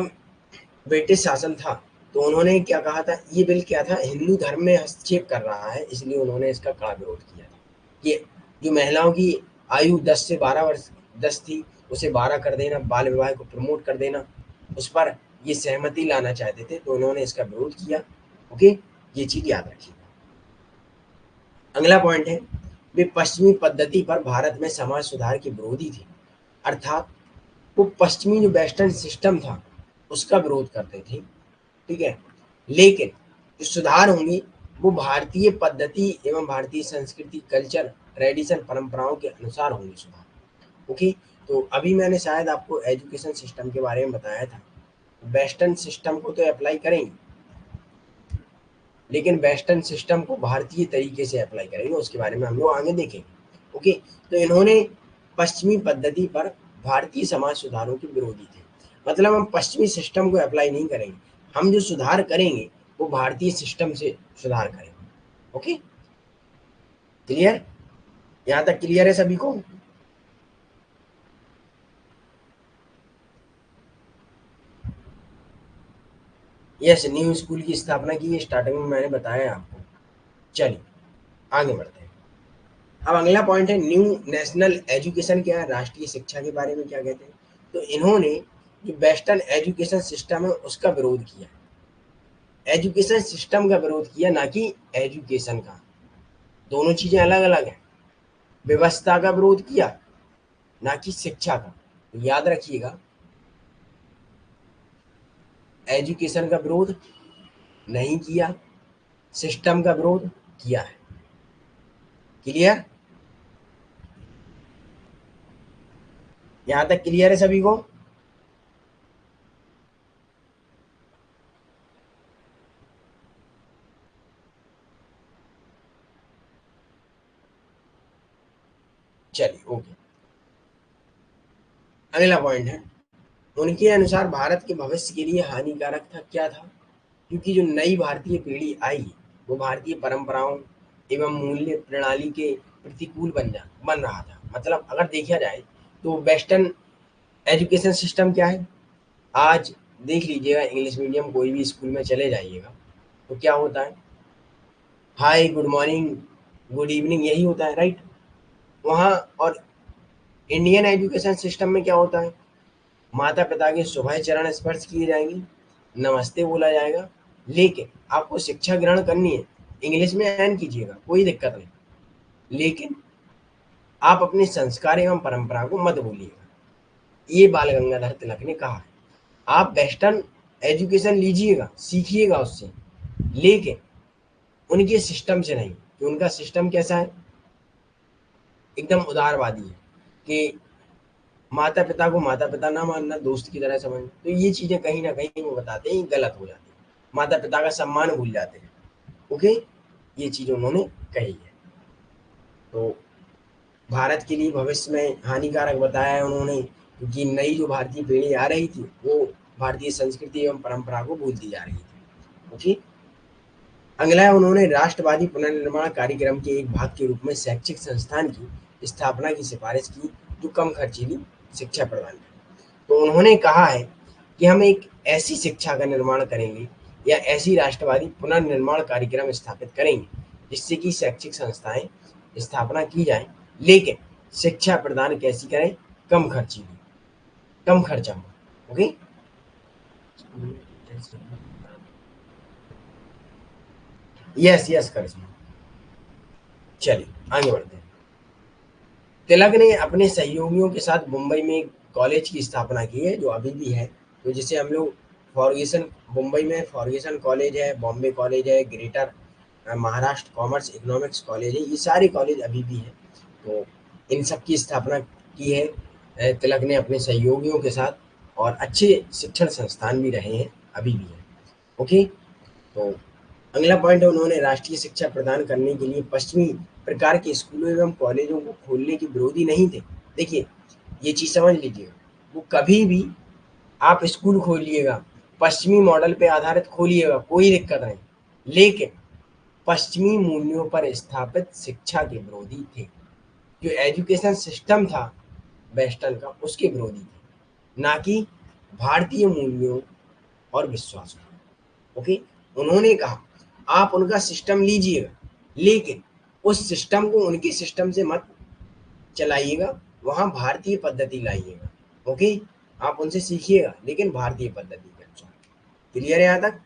ब्रिटिश शासन था तो उन्होंने क्या कहा था, ये बिल क्या था, हिंदू धर्म में हस्तक्षेप कर रहा है, इसलिए उन्होंने इसका कड़ा विरोध किया था। कि जो महिलाओं की आयु 10 से 12 वर्ष 10 थी, उसे 12 कर देना, बाल विवाह को प्रमोट कर देना, उस पर ये सहमति लाना चाहते थे, तो उन्होंने इसका विरोध किया। ओके, ये चीज याद रखिए। अगला पॉइंट है, वे पश्चिमी पद्धति पर भारत में समाज सुधार के विरोधी थे। अर्थात वो पश्चिमी जो वेस्टर्न सिस्टम था उसका विरोध करते थे। ठीक है, लेकिन जो सुधार होंगे वो भारतीय पद्धति एवं भारतीय संस्कृति, कल्चर, ट्रेडिशन, परंपराओं के अनुसार होंगे सुधार। ओके, तो अभी मैंने शायद आपको एजुकेशन सिस्टम के बारे में बताया था। वेस्टर्न सिस्टम को तो अप्लाई करेंगे, लेकिन वेस्टर्न सिस्टम को भारतीय तरीके से अप्लाई करेंगे, उसके बारे में हम लोग आगे देखेंगे। ओके, तो इन्होंने पश्चिमी पद्धति पर भारतीय समाज सुधारों के विरोधी थे। मतलब हम पश्चिमी सिस्टम को अप्लाई नहीं करेंगे, हम जो सुधार करेंगे वो भारतीय सिस्टम से सुधार करेंगे। Okay, clear? यहाँ तक क्लियर है सभी को? यस, न्यू स्कूल की स्थापना की, स्टार्टिंग में मैंने बताया आपको। चलिए आगे बढ़ते हैं। अब अगला पॉइंट है, न्यू नेशनल एजुकेशन क्या है, राष्ट्रीय शिक्षा के बारे में क्या कहते हैं। तो इन्होंने जो वेस्टर्न एजुकेशन सिस्टम है उसका विरोध किया। एजुकेशन सिस्टम का विरोध किया, ना कि एजुकेशन का। दोनों चीजें अलग अलग हैं। व्यवस्था का विरोध किया, ना कि शिक्षा का। तो याद रखिएगा, एजुकेशन का विरोध नहीं किया, सिस्टम का विरोध किया है। क्लियर? यहां तक क्लियर है सभी को? चलिए ओके, अगला पॉइंट है, उनके अनुसार भारत के भविष्य के लिए हानिकारक था। क्या था? क्योंकि जो नई भारतीय पीढ़ी आई वो भारतीय परंपराओं एवं मूल्य प्रणाली के प्रतिकूल बन रहा था। मतलब अगर देखा जाए तो वेस्टर्न एजुकेशन सिस्टम क्या है, आज देख लीजिएगा, इंग्लिश मीडियम कोई भी स्कूल में चले जाइएगा तो क्या होता है, हाय, गुड मॉर्निंग, गुड इवनिंग, यही होता है, राइट? वहाँ और इंडियन एजुकेशन सिस्टम में क्या होता है, माता पिता के सुबह चरण स्पर्श किए जाएंगे, नमस्ते बोला जाएगा। लेकिन आपको शिक्षा ग्रहण करनी है, इंग्लिश में एन कीजिएगा, कोई दिक्कत नहीं, लेकिन आप अपने संस्कार एवं परंपरा को मत भूलिएगा। ये बाल गंगाधर तिलक ने कहा है। आप वेस्टर्न एजुकेशन लीजिएगा, सीखिएगा उससे, लेकिन उनके सिस्टम से नहीं। कि उनका सिस्टम कैसा है, एकदम उदारवादी है कि माता पिता को माता पिता ना मानना, दोस्त की तरह समझना। तो ये चीजें कहीं ना कहीं वो बताते हैं गलत हो जाती है, माता पिता का सम्मान भूल जाते हैं। ओके, ये चीज उन्होंने कही है। तो भारत के लिए भविष्य में हानिकारक बताया है उन्होंने, क्योंकि नई जो भारतीय पीढ़ी आ रही थी वो भारतीय संस्कृति एवं परंपरा को भूलती जा रही थी। ओके, अगला उन्होंने राष्ट्रवादी पुनर्निर्माण कार्यक्रम के एक भाग के रूप में शैक्षिक संस्थान की स्थापना की सिफारिश की जो कम खर्चीली शिक्षा प्रदान करे। तो उन्होंने कहा है कि हम एक ऐसी शिक्षा का निर्माण करेंगे या ऐसी राष्ट्रवादी पुनर्निर्माण कार्यक्रम स्थापित करेंगे जिससे कि शैक्षिक संस्थाएं स्थापना की जाए, लेकिन शिक्षा प्रदान कैसी करें, कम खर्चीली, कम खर्चा हो। ओके, यस यस करिश्मा। चलिए आगे बढ़ते हैं। तिलक ने अपने सहयोगियों के साथ मुंबई में एक कॉलेज की स्थापना की है जो अभी भी है, तो जिसे हम लोग फॉर्गेसन, मुंबई में फॉर्गेसन कॉलेज है, बॉम्बे कॉलेज है, greater Maharashtra commerce economics college है, ये सारे कॉलेज अभी भी हैं। तो इन सब की स्थापना की है तिलक ने अपने सहयोगियों के साथ, और अच्छे शिक्षण संस्थान भी रहे हैं, अभी भी हैं। ओके, तो अगला पॉइंट है, उन्होंने राष्ट्रीय शिक्षा प्रदान करने के लिए पश्चिमी प्रकार के स्कूलों एवं कॉलेजों को खोलने के विरोधी नहीं थे। देखिए, ये चीज समझ लीजिएगा, वो कभी भी आप स्कूल खोलिएगा, पश्चिमी मॉडल पे आधारित खोलिएगा, कोई दिक्कत नहीं, लेकिन पश्चिमी मूल्यों पर स्थापित शिक्षा के विरोधी थे। जो एजुकेशन सिस्टम था वेस्टर्न का, उसके विरोधी थे, ना कि भारतीय मूल्यों और विश्वासों। ओके, उन्होंने कहा आप उनका सिस्टम लीजिएगा, लेकिन उस सिस्टम को उनके सिस्टम से मत चलाइएगा, वहां भारतीय पद्धति लाइएगा। ओके, आप उनसे सीखिएगा लेकिन भारतीय पद्धति के अनुसार। क्लियर है यहाँ तक?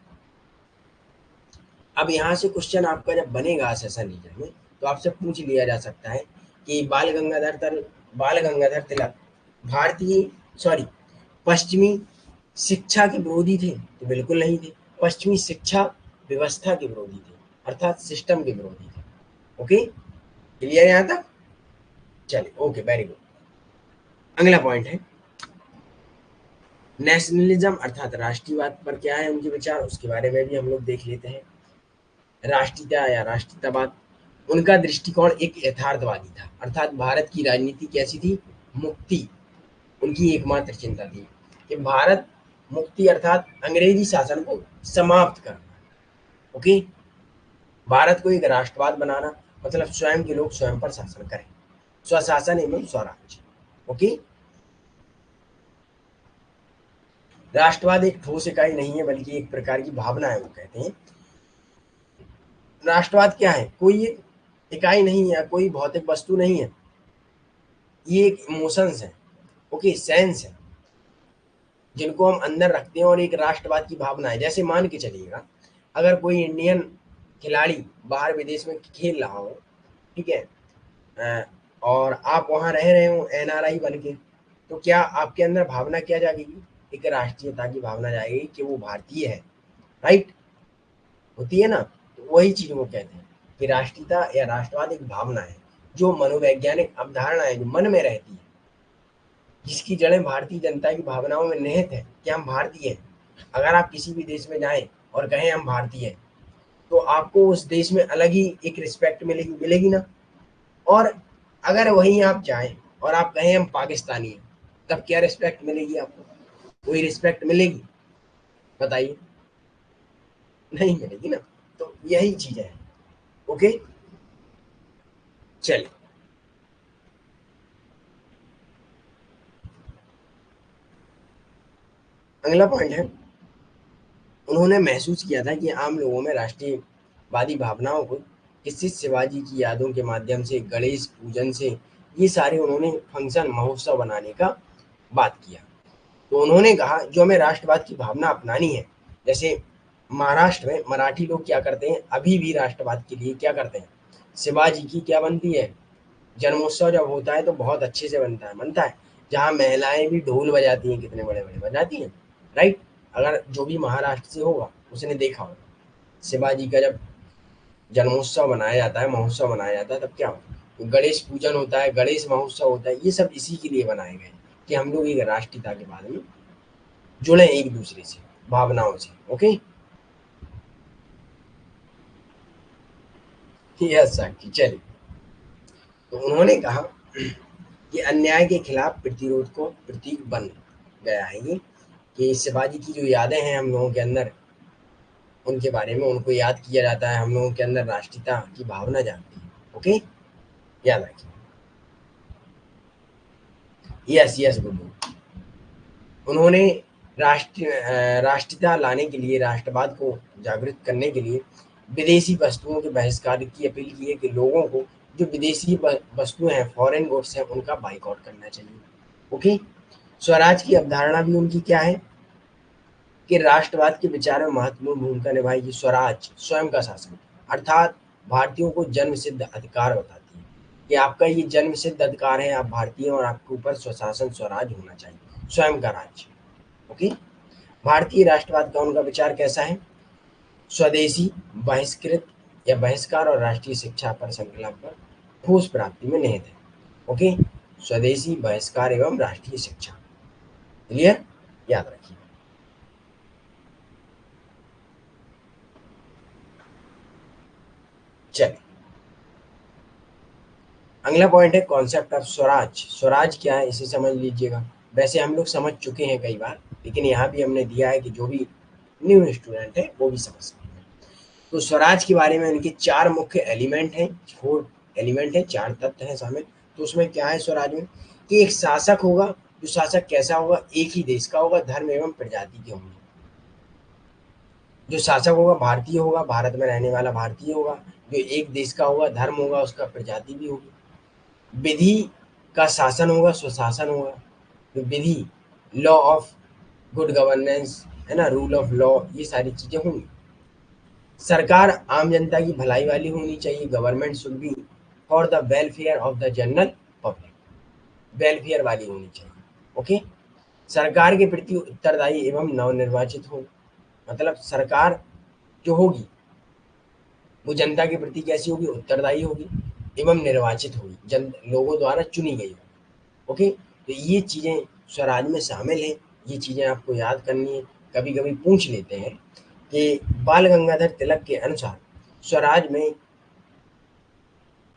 अब यहाँ से क्वेश्चन आपका जब बनेगा सेशन लीडर में, तो आपसे पूछ लिया जा सकता है कि बाल गंगाधर तिलक भारतीय, सॉरी, पश्चिमी शिक्षा के विरोधी थे? तो बिल्कुल नहीं थे, पश्चिमी शिक्षा व्यवस्था के विरोधी थे, अर्थात सिस्टम के विरोधी थे। ओके, क्लियर है यहाँ तक? चलिए, ओके, वेरी गुड। अगला पॉइंट है नेशनलिज्म, अर्थात राष्ट्रीयवाद पर क्या है उनके विचार, उसके बारे में भी हम लोग देख लेते हैं। राष्ट्रीयता या राष्ट्रीयतावाद, उनका दृष्टिकोण एक यथार्थवादी था, अर्थात भारत की राजनीति कैसी थी, मुक्ति उनकी एकमात्र चिंता थी, कि भारत मुक्ति अर्थात अंग्रेजी शासन को समाप्त करना। ओके, भारत को एक राष्ट्रवाद बनाना, मतलब स्वयं के लोग स्वयं पर शासन करें, स्वशासन एवं स्वराज्य। ओके, राष्ट्रवाद एक ठोस इकाई नहीं है बल्कि एक प्रकार की भावना है, वो कहते हैं। राष्ट्रवाद क्या है, कोई इकाई नहीं है, कोई भौतिक वस्तु नहीं है, ये एक इमोशंस है। ओके, सेंस है जिनको हम अंदर रखते हैं, और एक राष्ट्रवाद की भावना है। जैसे मान के चलिएगा, अगर कोई इंडियन खिलाड़ी बाहर विदेश में खेल रहा हो, ठीक है, और आप वहां रह रहे हो एनआरआई बन के, तो क्या आपके अंदर भावना क्या जागेगी, एक राष्ट्रीयता की भावना जाएगी कि वो भारतीय है, राइट, होती है ना। तो वही चीज वो कहते हैं कि राष्ट्रीयता या राष्ट्रवाद एक भावना है, जो मनोवैज्ञानिक अवधारणा है, जो मन में रहती है, जिसकी जड़ें भारतीय जनता की भावनाओं में निहित है कि हम भारतीय हैं। अगर आप किसी भी देश में जाएं और कहें हम भारतीय हैं, तो आपको उस देश में अलग ही एक रिस्पेक्ट मिलेगी, मिलेगी ना। और अगर वहीं आप जाएं और आप कहें हम पाकिस्तानी हैं, तब क्या रिस्पेक्ट मिलेगी आपको, कोई रिस्पेक्ट मिलेगी, बताइए, नहीं मिलेगी ना। तो यही चीज है। ओके, चलिए अगला पॉइंट है, उन्होंने महसूस किया था कि आम लोगों में राष्ट्रीयवादी भावनाओं को किसी शिवाजी की यादों के माध्यम से, गणेश पूजन से, ये सारे उन्होंने फंक्शन महोत्सव बनाने का बात किया। तो उन्होंने कहा जो हमें राष्ट्रवाद की भावना अपनानी है, जैसे महाराष्ट्र में मराठी लोग क्या करते हैं, अभी भी राष्ट्रवाद के लिए क्या करते हैं, शिवाजी की क्या बनती है, जन्मोत्सव जब होता है तो बहुत अच्छे से बनता है, जहाँ महिलाएं भी ढोल बजाती हैं, कितने बड़े बड़े बजाती हैं, राइट। अगर जो भी महाराष्ट्र से होगा उसने देखा होगा, शिवाजी का जब जन्मोत्सव मनाया जाता है, महोत्सव मनाया जाता है, तब क्या होता है, तो गणेश पूजन होता है, गणेश महोत्सव होता है, ये सब इसी के लिए बनाए गए कि हम लोग एक राष्ट्रीयता के बारे में जुड़े एक दूसरे से, भावनाओं से। ओके, यस साक्षी, चलिए। तो उन्होंने कहा कि अन्याय के खिलाफ प्रतिरोध को प्रतीक बन गया है ये, कि शिवाजी की जो यादें हैं हम लोगों के अंदर, उनके बारे में उनको याद किया जाता है, हम लोगों के अंदर राष्ट्रीयता की भावना जागती है। ओके, याद रखिए। यस यस गुड्डू, उन्होंने राष्ट्रीयता लाने के लिए, राष्ट्रवाद को जागृत करने के लिए विदेशी वस्तुओं के बहिष्कार की अपील की है कि लोगों को जो विदेशी वस्तुएं हैं, फॉरेन गुड्स हैं, उनका बाइकआउट करना चाहिए। ओके, स्वराज की अवधारणा भी उनकी क्या है कि राष्ट्रवाद के विचार में महत्वपूर्ण भूमिका निभाएगी स्वराज, स्वयं का शासन, अर्थात भारतीयों को जन्म सिद्ध अधिकार बताती है कि आपका ये जन्म सिद्ध अधिकार है, आप भारतीय और आपके ऊपर स्वशासन, स्वराज होना चाहिए, स्वयं का राज्य। ओके, भारतीय राष्ट्रवाद का उनका विचार कैसा है? स्वदेशी, बहिष्कृत या बहिष्कार और राष्ट्रीय शिक्षा पर संकल्प पर ठोस प्राप्ति में निहित है। ओके, स्वदेशी, बहिष्कार एवं राष्ट्रीय शिक्षा। क्लियर, याद रखिए। चलिए, अगला पॉइंट है कॉन्सेप्ट ऑफ स्वराज। स्वराज क्या है इसे समझ लीजिएगा। वैसे हम लोग समझ चुके हैं कई बार, लेकिन यहाँ भी हमने दिया है कि जो भी न्यू स्टूडेंट है वो भी समझ सकते हैं। तो स्वराज के बारे में इनके चार मुख्य एलिमेंट हैं, 4 एलिमेंट हैं, 4 तत्व हैं शामिल। तो उसमें क्या है स्वराज में कि एक शासक होगा, जो शासक कैसा होगा? एक ही देश का होगा, धर्म एवं प्रजाति के होंगे। जो शासक होगा भारतीय होगा, भारत में रहने वाला भारतीय होगा, जो एक देश का होगा, धर्म होगा उसका, प्रजाति भी होगी। विधि का शासन होगा, स्वशासन होगा। तो विधि, लॉ ऑफ गुड गवर्नेंस है ना, रूल ऑफ लॉ, ये सारी चीजें होंगी। सरकार आम जनता की भलाई वाली होनी चाहिए, government should be for the welfare of the general public, welfare वाली होनी चाहिए। ओके, सरकार के प्रति उत्तरदायी एवं नवनिर्वाचित हो, मतलब सरकार जो होगी वो जनता के प्रति कैसी होगी? उत्तरदायी होगी एवं निर्वाचित होगी, जन लोगों द्वारा चुनी गई होगी। ओके, तो ये चीजें स्वराज में शामिल है, ये चीजें आपको याद करनी है। कभी कभी पूछ लेते हैं कि बाल गंगाधर तिलक के अनुसार स्वराज में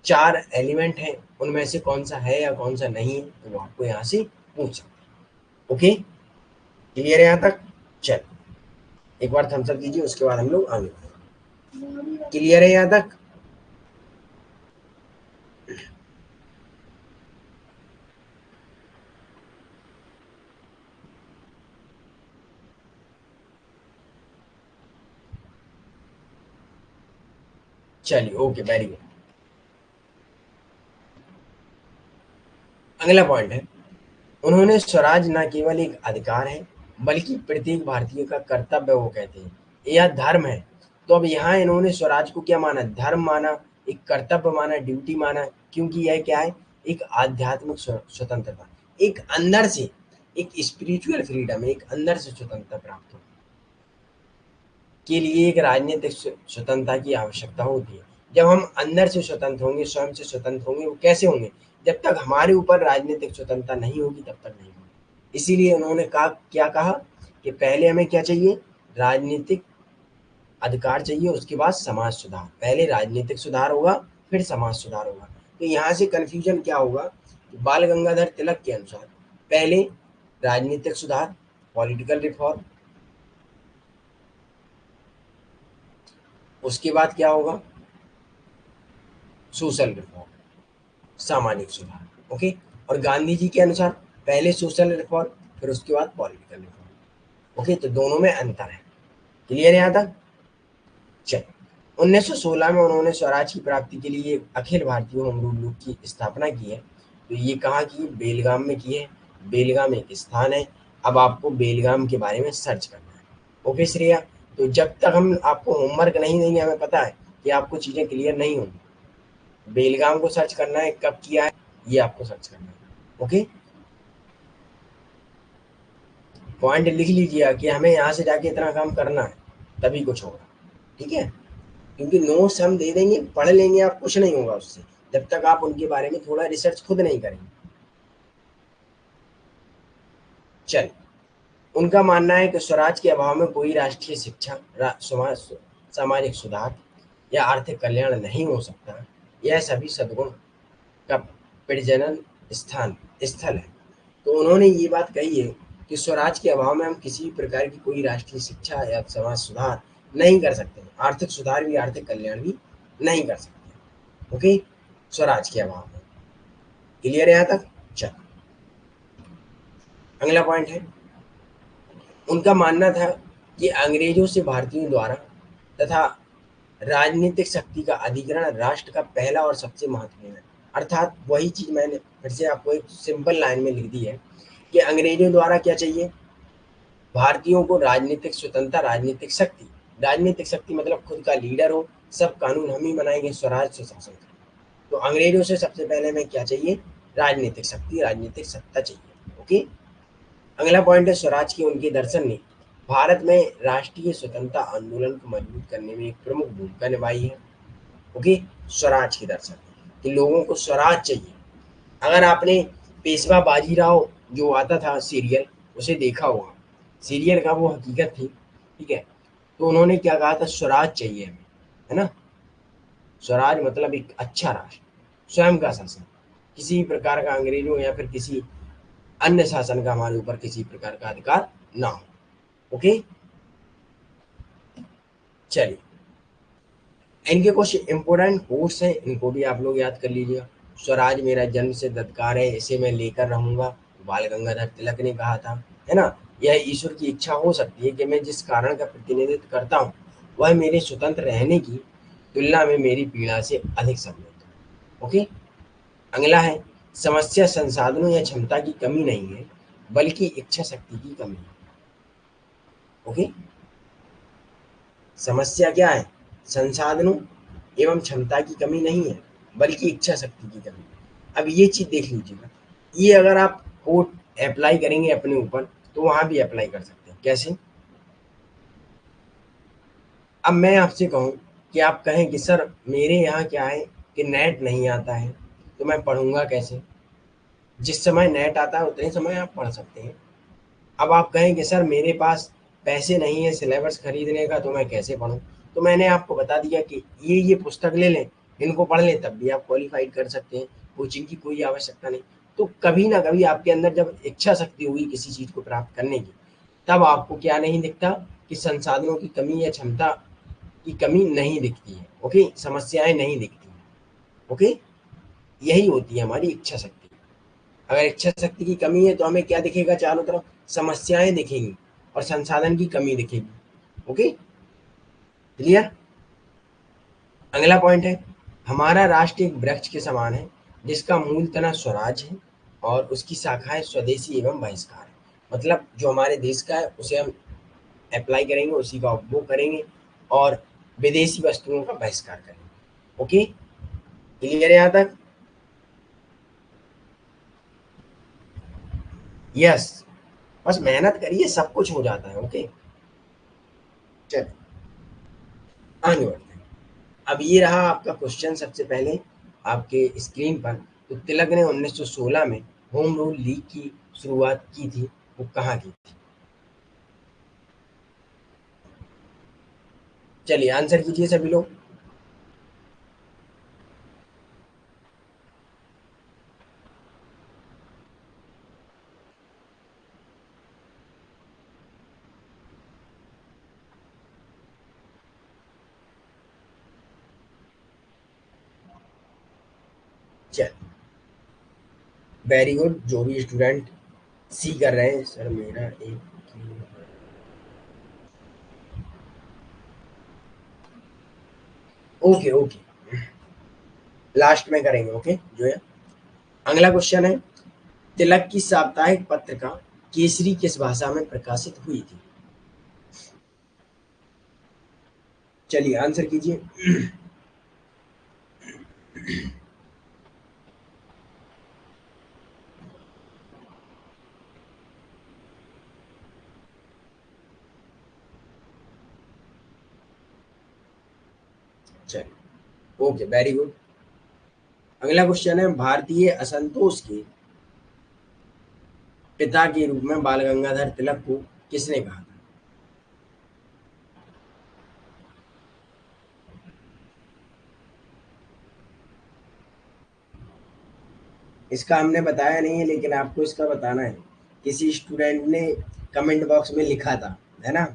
4 एलिमेंट हैं, उनमें से कौन सा है या कौन सा नहीं है, तो वो आपको यहाँ से पूछ सकते हैं। ओके, क्लियर है यहाँ तक? चल, एक बार थम्स अप दीजिए, उसके बाद हम लोग आगे बढ़ेंगे। क्लियर है यहाँ तक? चलिए, ओके, वेरी गुड। अगला पॉइंट है, उन्होंने स्वराज न केवल एक अधिकार है बल्कि प्रत्येक भारतीय का कर्तव्य, वो कहते हैं, यह धर्म है। तो अब यहाँ इन्होंने स्वराज को क्या माना? धर्म माना, एक कर्तव्य माना, ड्यूटी माना, क्योंकि यह क्या है? एक आध्यात्मिक स्वतंत्रता, एक अंदर से, एक स्पिरिचुअल फ्रीडम, एक अंदर से स्वतंत्रता प्राप्त हो के लिए एक राजनीतिक स्वतंत्रता की आवश्यकता होती है। जब हम अंदर से स्वतंत्र होंगे, स्वयं से स्वतंत्र होंगे, वो कैसे होंगे? जब तक हमारे ऊपर राजनीतिक स्वतंत्रता नहीं होगी तब तक नहीं होगी। इसीलिए उन्होंने कहा, क्या कहा कि पहले हमें क्या चाहिए? राजनीतिक अधिकार चाहिए, उसके बाद समाज सुधार। पहले राजनीतिक सुधार होगा, फिर समाज सुधार होगा। तो यहाँ से कंफ्यूजन क्या होगा कि बाल गंगाधर तिलक के अनुसार पहले राजनीतिक सुधार, पॉलिटिकल रिफॉर्म, उसके बाद क्या होगा? सोशल रिफॉर्म, सामाजिक सुधार। ओके, और गांधी जी के अनुसार पहले सोशल रिफॉर्म, फिर उसके बाद पॉलिटिकल रिफॉर्म। ओके, तो दोनों में अंतर है। क्लियर है यहाँ तक? चलिए, 1916 में उन्होंने स्वराज की प्राप्ति के लिए Akhil Bharatiya home rule league की स्थापना की है। तो ये कहाँ की? बेलगाम में की है। बेलगाम एक स्थान है। अब आपको बेलगाम के बारे में सर्च करना है। ओके श्रेया, तो जब तक हम आपको होमवर्क नहीं देंगे, हमें पता है कि आपको चीजें क्लियर नहीं होंगी। बेलगाम को सर्च करना है, कब किया है ये आपको सर्च करना है। ओके, पॉइंट लिख लीजिए कि हमें यहाँ से जाके इतना काम करना है, तभी कुछ होगा। ठीक है, क्योंकि नोट्स हम दे देंगे, पढ़ लेंगे आप, कुछ नहीं होगा उससे, जब तक आप उनके बारे में थोड़ा रिसर्च खुद नहीं करेंगे। चल, उनका मानना है कि स्वराज के अभाव में कोई राष्ट्रीय शिक्षा, सामाजिक सुधार या आर्थिक कल्याण नहीं हो सकता। यह सभी सद्गुण का प्रजनन स्थान स्थल है। तो उन्होंने ये बात कही है कि स्वराज के अभाव में हम किसी भी प्रकार की कोई राष्ट्रीय शिक्षा या समाज सुधार नहीं कर सकते, आर्थिक सुधार भी, आर्थिक कल्याण भी नहीं कर सकते। ओके, स्वराज के अभाव में। क्लियर है यहाँ तक? चलो, अगला पॉइंट है, उनका मानना था कि अंग्रेजों से भारतीयों द्वारा तथा राजनीतिक शक्ति का अधिग्रहण राष्ट्र का पहला और सबसे महत्वपूर्ण है। अर्थात वही चीज मैंने फिर से आपको एक सिंपल लाइन में लिख दी है कि अंग्रेजों द्वारा क्या चाहिए, भारतीयों को राजनीतिक स्वतंत्रता, राजनीतिक शक्ति। राजनीतिक शक्ति मतलब खुद का लीडर हो, सब कानून हम ही बनाएंगे, स्वराज से शासन करें। तो अंग्रेजों से सबसे पहले में क्या चाहिए, राजनीतिक शक्ति, राजनीतिक सत्ता चाहिए। ओके, अगला पॉइंट है, स्वराज के उनके दर्शन ने भारत में राष्ट्रीय स्वतंत्रता आंदोलन को मजबूत करने में एक प्रमुख भूमिका निभाई है। ओके, स्वराज के दर्शन कि लोगों को स्वराज चाहिए। अगर आपने पेशवा बाजीराव जो आता था सीरियल, उसे देखा होगा, सीरियल का वो हकीकत थी, ठीक है। तो उन्होंने क्या कहा था, स्वराज चाहिए हमें, है ना। स्वराज मतलब एक अच्छा राष्ट्र, स्वयं का शासन, किसी प्रकार का अंग्रेजों या फिर किसी अन्य शासन का हमारे ऊपर किसी प्रकार का अधिकार ना हो। ओके, चलिए, इनके कुछ इंपोर्टेंट कोट्स हैं, इनको भी आप लोग याद कर लीजिएगा। स्वराज मेरा जन्म से अधिकार है, इसे मैं लेकर रहूंगा, बाल गंगाधर तिलक ने कहा था, है ना। यह ईश्वर की इच्छा हो सकती है कि मैं जिस कारण का प्रतिनिधित्व करता हूँ वह मेरे स्वतंत्र रहने की तुलना में मेरी पीड़ा से अधिक समृद्ध हो। ओके, अगला है, समस्या संसाधनों या क्षमता की कमी नहीं है बल्कि इच्छा शक्ति की कमी है। ओके, समस्या क्या है, संसाधनों एवं क्षमता की कमी नहीं है बल्कि इच्छा शक्ति की कमी। अब ये चीज देख लीजिएगा, ये अगर आप कोट अप्लाई करेंगे अपने ऊपर तो वहां भी अप्लाई कर सकते हैं। कैसे, अब मैं आपसे कहूं कि आप कहें कि सर मेरे यहाँ क्या है कि नेट नहीं आता है, तो मैं पढ़ूंगा कैसे। जिस समय नेट आता है उतने समय आप पढ़ सकते हैं। अब आप कहें कि सर मेरे पास पैसे नहीं है सिलेबस खरीदने का, तो मैं कैसे पढूं। तो मैंने आपको बता दिया कि ये पुस्तक ले लें, इनको पढ़ लें, तब भी आप क्वालिफाइड कर सकते हैं, कोचिंग की कोई आवश्यकता नहीं। तो कभी ना कभी आपके अंदर जब इच्छा शक्ति होगी किसी चीज को प्राप्त करने की, तब आपको क्या नहीं दिखता कि संसाधनों की कमी या क्षमता की कमी नहीं दिखती है। ओके, समस्याएं नहीं दिखती हैं। ओके, यही होती है हमारी इच्छा शक्ति। अगर इच्छा शक्ति की कमी है तो हमें क्या दिखेगा, चारों तरफ समस्याएं दिखेंगी और संसाधन की कमी दिखेगी। Okay, clear. अगला पॉइंट है, हमारा राष्ट्र एक वृक्ष के समान है जिसका मूल तना स्वराज है और उसकी शाखाएं स्वदेशी एवं बहिष्कार है। मतलब जो हमारे देश का है उसे हम अप्लाई करेंगे, उसी का उपभोग करेंगे और विदेशी वस्तुओं का बहिष्कार करेंगे। ओके, क्लियर है यहाँ तक? यस, बस मेहनत करिए, सब कुछ हो जाता है। ओके, चलिए आगे बढ़ते हैं। अब ये रहा आपका क्वेश्चन सबसे पहले आपके स्क्रीन पर। तो तिलक ने 1916 में होम रूल लीग की शुरुआत की थी, वो कहाँ की थी? चलिए आंसर कीजिए सभी लोग। चल, वेरी गुड, जो भी स्टूडेंट सी कर रहे हैं। सर मेरा एक, ओके ओके, लास्ट में करेंगे। ओके, जो है अगला क्वेश्चन है, तिलक की साप्ताहिक पत्रिका केसरी किस भाषा में प्रकाशित हुई थी? चलिए आंसर कीजिए। चलिए, ओके, वेरी गुड। अगला क्वेश्चन है, भारतीय असंतोष के पिता के रूप में बाल गंगाधर तिलक को किसने कहा था? इसका हमने बताया नहीं है, लेकिन आपको इसका बताना है। किसी स्टूडेंट ने कमेंट बॉक्स में लिखा था, है ना,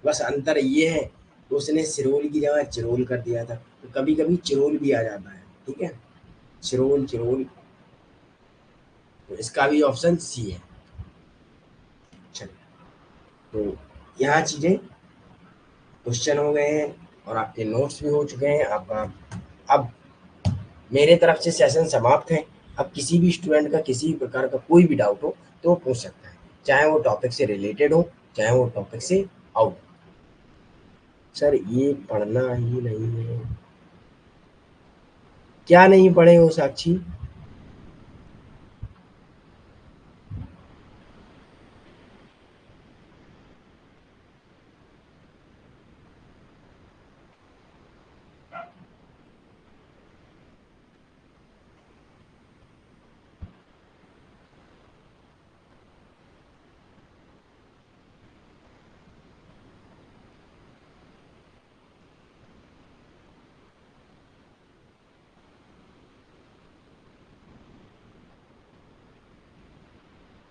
बस अंतर ये है तो उसने सिरोल की जगह चिरोल कर दिया था, तो कभी कभी चिरोल भी आ जाता है, ठीक है, चिरोल चिरोल। तो इसका भी ऑप्शन सी है। चलिए, तो यहाँ चीजें क्वेश्चन हो गए हैं और आपके नोट्स भी हो चुके हैं। अब मेरे तरफ से सेशन समाप्त है। अब किसी भी स्टूडेंट का किसी भी प्रकार का कोई भी डाउट हो तो वो पूछ सकता है, चाहे वो टॉपिक से रिलेटेड हो, चाहे वो टॉपिक से आउट। सर ये पढ़ना ही नहीं है। क्या नहीं पढ़े हो साक्षी?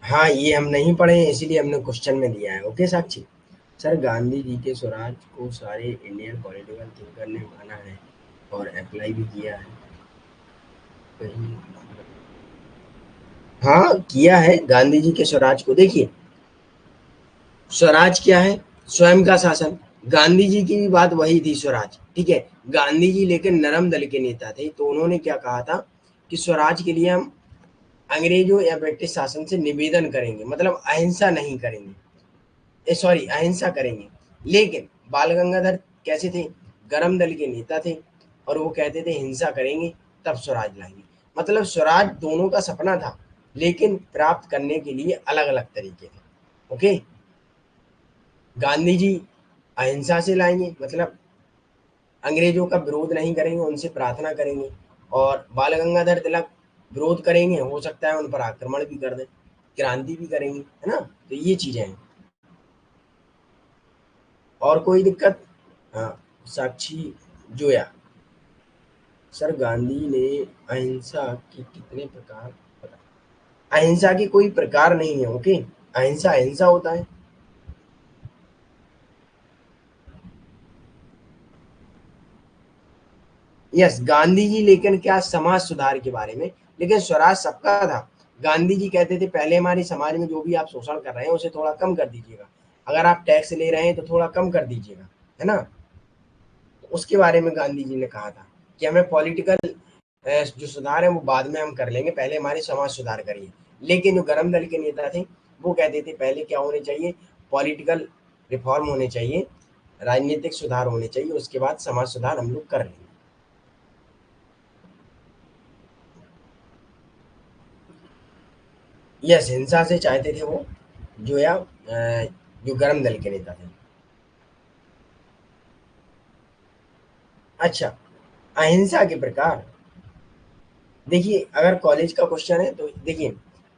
हाँ, ये हम नहीं पढ़े हैं, इसीलिए हमने क्वेश्चन में दिया है। ओके साक्षी। सर गांधी जी के स्वराज को सारे इंडियन पॉलिटिकल थिंकर ने माना है और अप्लाई भी किया है। कहीं हाँ, किया है। गांधी जी के स्वराज को देखिए, स्वराज क्या है? स्वयं का शासन। गांधी जी की भी बात वही थी, स्वराज, ठीक है। गांधी जी लेकिन नरम दल के नेता थे, तो उन्होंने क्या कहा था कि स्वराज के लिए हम अंग्रेजों या ब्रिटिश शासन से निवेदन करेंगे, मतलब अहिंसा नहीं करेंगे, सॉरी अहिंसा करेंगे। लेकिन बाल गंगाधर कैसे थे? गरम दल के नेता थे और वो कहते थे हिंसा करेंगे तब स्वराज लाएंगे। मतलब स्वराज दोनों का सपना था, लेकिन प्राप्त करने के लिए अलग अलग तरीके थे। ओके। गांधी जी अहिंसा से लाएंगे, मतलब अंग्रेजों का विरोध नहीं करेंगे, उनसे प्रार्थना करेंगे। और बाल गंगाधर तिलक विरोध करेंगे, हो सकता है उन पर आक्रमण भी कर दें, क्रांति भी करेंगे, है ना। तो ये चीजें हैं। और कोई दिक्कत? हाँ, साक्षी जोया। सर गांधी ने अहिंसा के कितने प्रकार बताए? अहिंसा के कोई प्रकार नहीं है। ओके, अहिंसा अहिंसा होता है। यस, गांधी जी लेकिन क्या समाज सुधार के बारे में, लेकिन स्वराज सबका था। गांधी जी कहते थे पहले हमारे समाज में जो भी आप शोषण कर रहे हैं उसे थोड़ा कम कर दीजिएगा, अगर आप टैक्स ले रहे हैं तो थोड़ा कम कर दीजिएगा, है ना। तो उसके बारे में गांधी जी ने कहा था कि हमें पॉलिटिकल जो सुधार है वो बाद में हम कर लेंगे, पहले हमारे समाज सुधार करिए। लेकिन जो गरम दल के नेता थे वो कहते थे पहले क्या होने चाहिए, पॉलिटिकल रिफॉर्म होने चाहिए, राजनीतिक सुधार होने चाहिए, उसके बाद समाज सुधार हम लोग कर लेंगे। यस, हिंसा से चाहते थे वो, जो या जो गरम दल के नेता थे। अच्छा, अहिंसा के प्रकार। देखिए, अगर कॉलेज का क्वेश्चन है तो देखिए,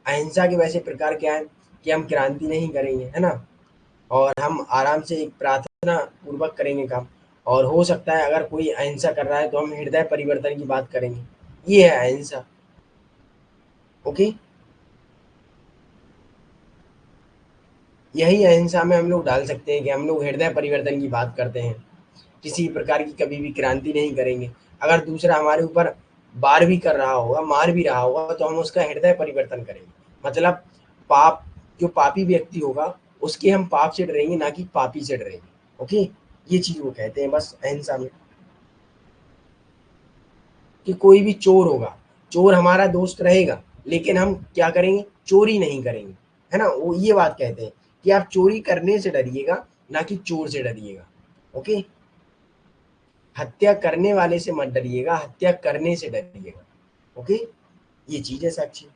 अहिंसा के वैसे प्रकार क्या है कि हम क्रांति नहीं करेंगे, है ना, और हम आराम से एक प्रार्थना पूर्वक करेंगे काम। और हो सकता है अगर कोई अहिंसा कर रहा है तो हम हृदय परिवर्तन की बात करेंगे। ये है अहिंसा। ओके। यही अहिंसा में हम लोग डाल सकते हैं कि हम लोग हृदय परिवर्तन की बात करते हैं, किसी प्रकार की कभी भी क्रांति नहीं करेंगे। अगर दूसरा हमारे ऊपर वार भी कर रहा होगा, मार भी रहा होगा, तो हम उसका हृदय परिवर्तन करेंगे। मतलब पाप, जो पापी व्यक्ति होगा उसके हम पाप से डरेंगे, ना कि पापी से डरेंगे। ओके, ये चीज वो कहते हैं बस अहिंसा में। कि कोई भी चोर होगा, चोर हमारा दोस्त रहेगा, लेकिन हम क्या करेंगे, चोरी नहीं करेंगे, है ना। वो ये बात कहते हैं कि आप चोरी करने से डरिएगा, ना कि चोर से डरिएगा। ओके। हत्या करने वाले से मत डरिएगा, हत्या करने से डरिएगा। ओके, ये चीज है साक्षी।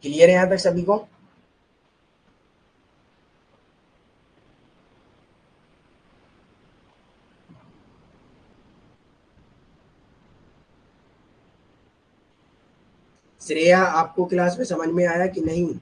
क्लियर है यहाँ तक सभी को? श्रेया, आपको क्लास में समझ में आया कि नहीं?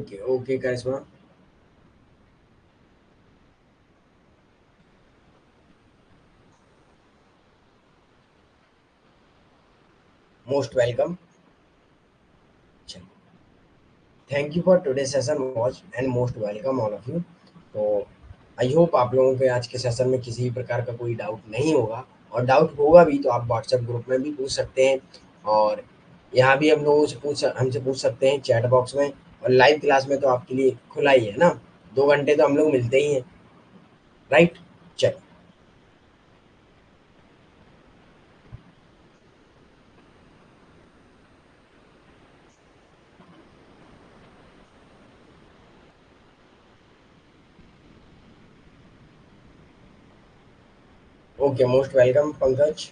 Okay okay Karishma. Most welcome. Thank you for today session watch and most welcome all of you. तो आई होप आप लोगों के आज के सेशन में किसी भी प्रकार का कोई डाउट नहीं होगा, और डाउट होगा भी तो आप व्हाट्सएप ग्रुप में भी पूछ सकते हैं, और यहाँ भी हम लोगों से हमसे पूछ सकते हैं चैट बॉक्स में। और लाइव क्लास में तो आपके लिए खुला ही है ना, 2 घंटे तो हम लोग मिलते ही हैं, राइट। चलो ओके, मोस्ट वेलकम पंकज।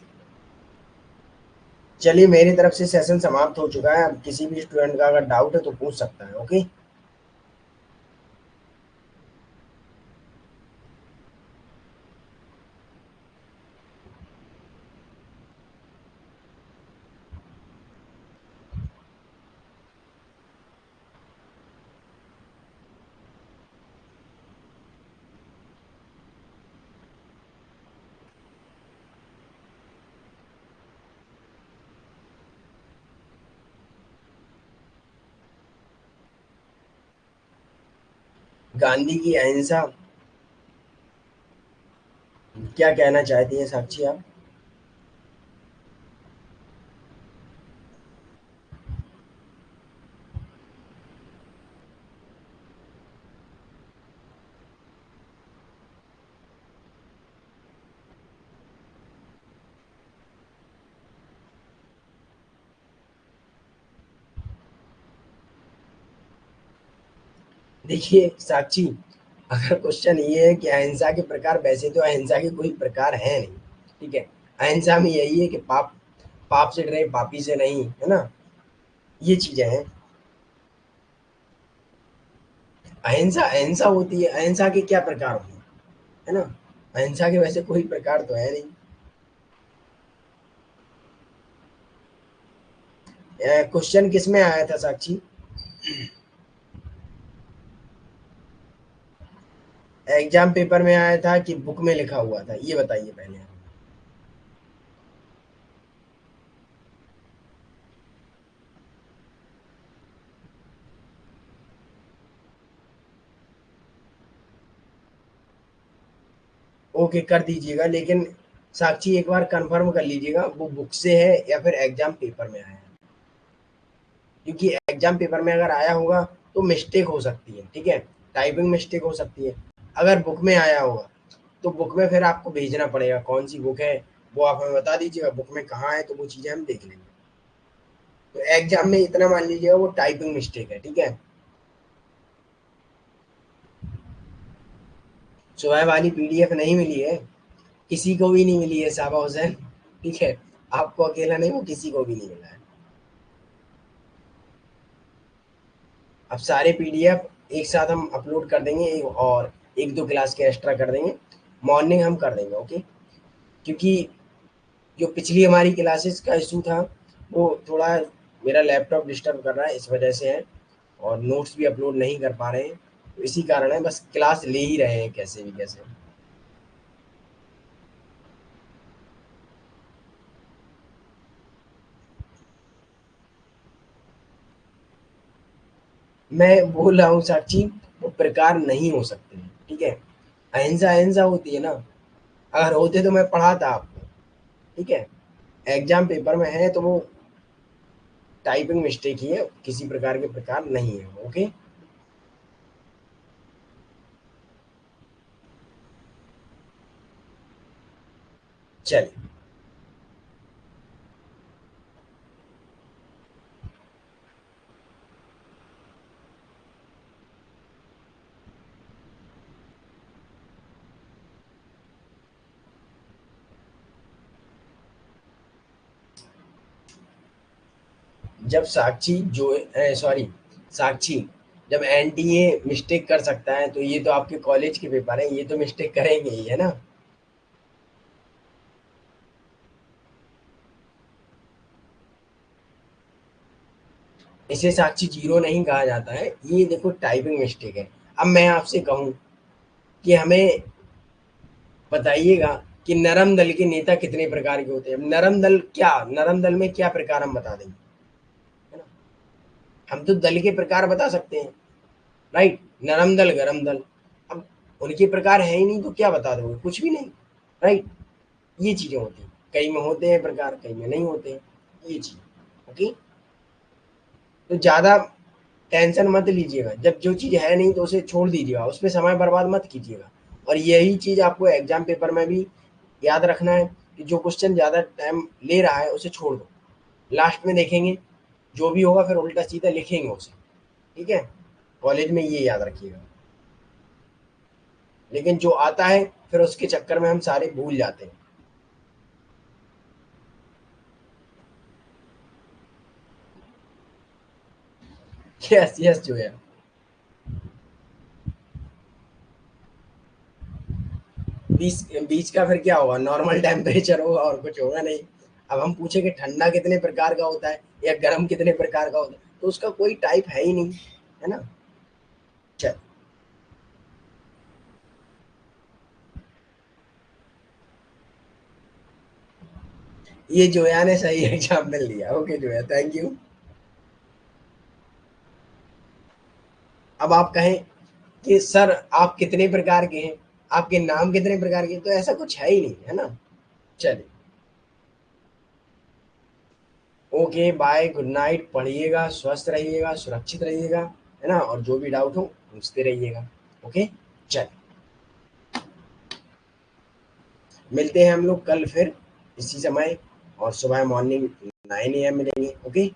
चलिए मेरी तरफ से सेशन समाप्त हो चुका है। अब किसी भी स्टूडेंट का अगर डाउट है तो पूछ सकता है। ओके। गांधी की अहिंसा, क्या कहना चाहती हैं साक्षी आप? देखिए साक्षी, अगर क्वेश्चन ये है कि अहिंसा के प्रकार, वैसे तो अहिंसा के कोई प्रकार है नहीं, ठीक है। अहिंसा में यही है कि पाप पाप से डरे पापी से नहीं, है ना, ये चीजें हैं। अहिंसा अहिंसा होती है, अहिंसा के क्या प्रकार होते हैं, है ना। अहिंसा के वैसे कोई प्रकार तो है नहीं। क्वेश्चन किस में आया था साक्षी? एग्जाम पेपर में आया था कि बुक में लिखा हुआ था, ये बताइए पहले। ओके कर दीजिएगा, लेकिन साक्षी एक बार कंफर्म कर लीजिएगा वो बुक से है या फिर एग्जाम पेपर में आया है, क्योंकि एग्जाम पेपर में अगर आया होगा तो मिस्टेक हो सकती है, ठीक है। टाइपिंग मिस्टेक हो सकती है। अगर बुक में आया होगा तो बुक में फिर आपको भेजना पड़ेगा, कौन सी बुक है वो आप हमें बता दीजिएगा, बुक में कहाँ है तो वो चीज़ें हम देख लेंगे। तो एग्जाम में इतना मान लीजिएगा वो टाइपिंग मिस्टेक है, ठीक है। सुबह वाली पीडीएफ नहीं मिली है, किसी को भी नहीं मिली है साबा हुसैन, ठीक है। आपको अकेला नहीं, वो किसी को भी नहीं मिला है। अब सारे पीडीएफ एक साथ हम अपलोड कर देंगे, और एक दो क्लास के एक्स्ट्रा कर देंगे, मॉर्निंग हम कर देंगे, ओके। क्योंकि जो पिछली हमारी क्लासेस का इशू था वो थोड़ा मेरा लैपटॉप डिस्टर्ब कर रहा है, इस वजह से है, और नोट्स भी अपलोड नहीं कर पा रहे हैं, तो इसी कारण है, बस क्लास ले ही रहे हैं कैसे भी कैसे। मैं बोल रहा हूँ साक्षी, वो प्रकार नहीं हो सकते हैं, ठीक है। अहिंसा अहिंसा होती है ना, अगर होते तो मैं पढ़ाता आपको, ठीक है। एग्जाम पेपर में है तो वो टाइपिंग मिस्टेक ही है, किसी प्रकार के प्रकार नहीं है, ओके। चलिए, जब साक्षी जो सॉरी साक्षी, जब एनटीए मिस्टेक कर सकता है तो ये तो आपके कॉलेज के पेपर है, ये तो मिस्टेक करेंगे ही, है ना। इसे साक्षी जीरो नहीं कहा जाता है, ये देखो टाइपिंग मिस्टेक है। अब मैं आपसे कहूं कि हमें बताइएगा कि नरम दल के नेता कितने प्रकार के होते हैं। नरम दल क्या, नरम दल में क्या प्रकार हम बता देंगे, है ना। हम तो दल के प्रकार बता सकते हैं, राइट। नरम दल, गरम दल। अब उनके प्रकार है ही नहीं तो क्या बता दोगे, कुछ भी नहीं, राइट। ये चीजें होती हैं, कई में होते हैं प्रकार, कई में नहीं होते हैं, ये चीज। ओके, तो ज्यादा टेंशन मत लीजिएगा, जब जो चीज है नहीं तो उसे छोड़ दीजिएगा, उस पर समय बर्बाद मत कीजिएगा। और यही चीज आपको एग्जाम पेपर में भी याद रखना है कि जो क्वेश्चन ज्यादा टाइम ले रहा है उसे छोड़ दो, लास्ट में देखेंगे, जो भी होगा फिर उल्टा सीधा लिखेंगे उसे, ठीक है। कॉलेज में ये याद रखिएगा। लेकिन जो आता है फिर उसके चक्कर में हम सारे भूल जाते हैं। यस यस जो है, 20 का फिर क्या होगा, नॉर्मल टेम्परेचर होगा और कुछ होगा नहीं। अब हम पूछे कि ठंडा कितने प्रकार का होता है या गर्म कितने प्रकार का होता है, तो उसका कोई टाइप है ही नहीं, है ना। चल, ये जोया ने सही एग्जाम्पल दिया। Okay Zoya, thank you. अब आप कहें कि सर आप कितने प्रकार के हैं, आपके नाम कितने प्रकार के हैं, तो ऐसा कुछ है ही नहीं, है ना। चलिए, ओके बाय, गुड नाइट, पढ़िएगा, स्वस्थ रहिएगा, सुरक्षित रहिएगा, है ना। और जो भी डाउट हो पूछते रहिएगा। ओके, चल, मिलते हैं हम लोग कल फिर इसी समय, और सुबह मॉर्निंग 9 AM मिलेंगे। ओके।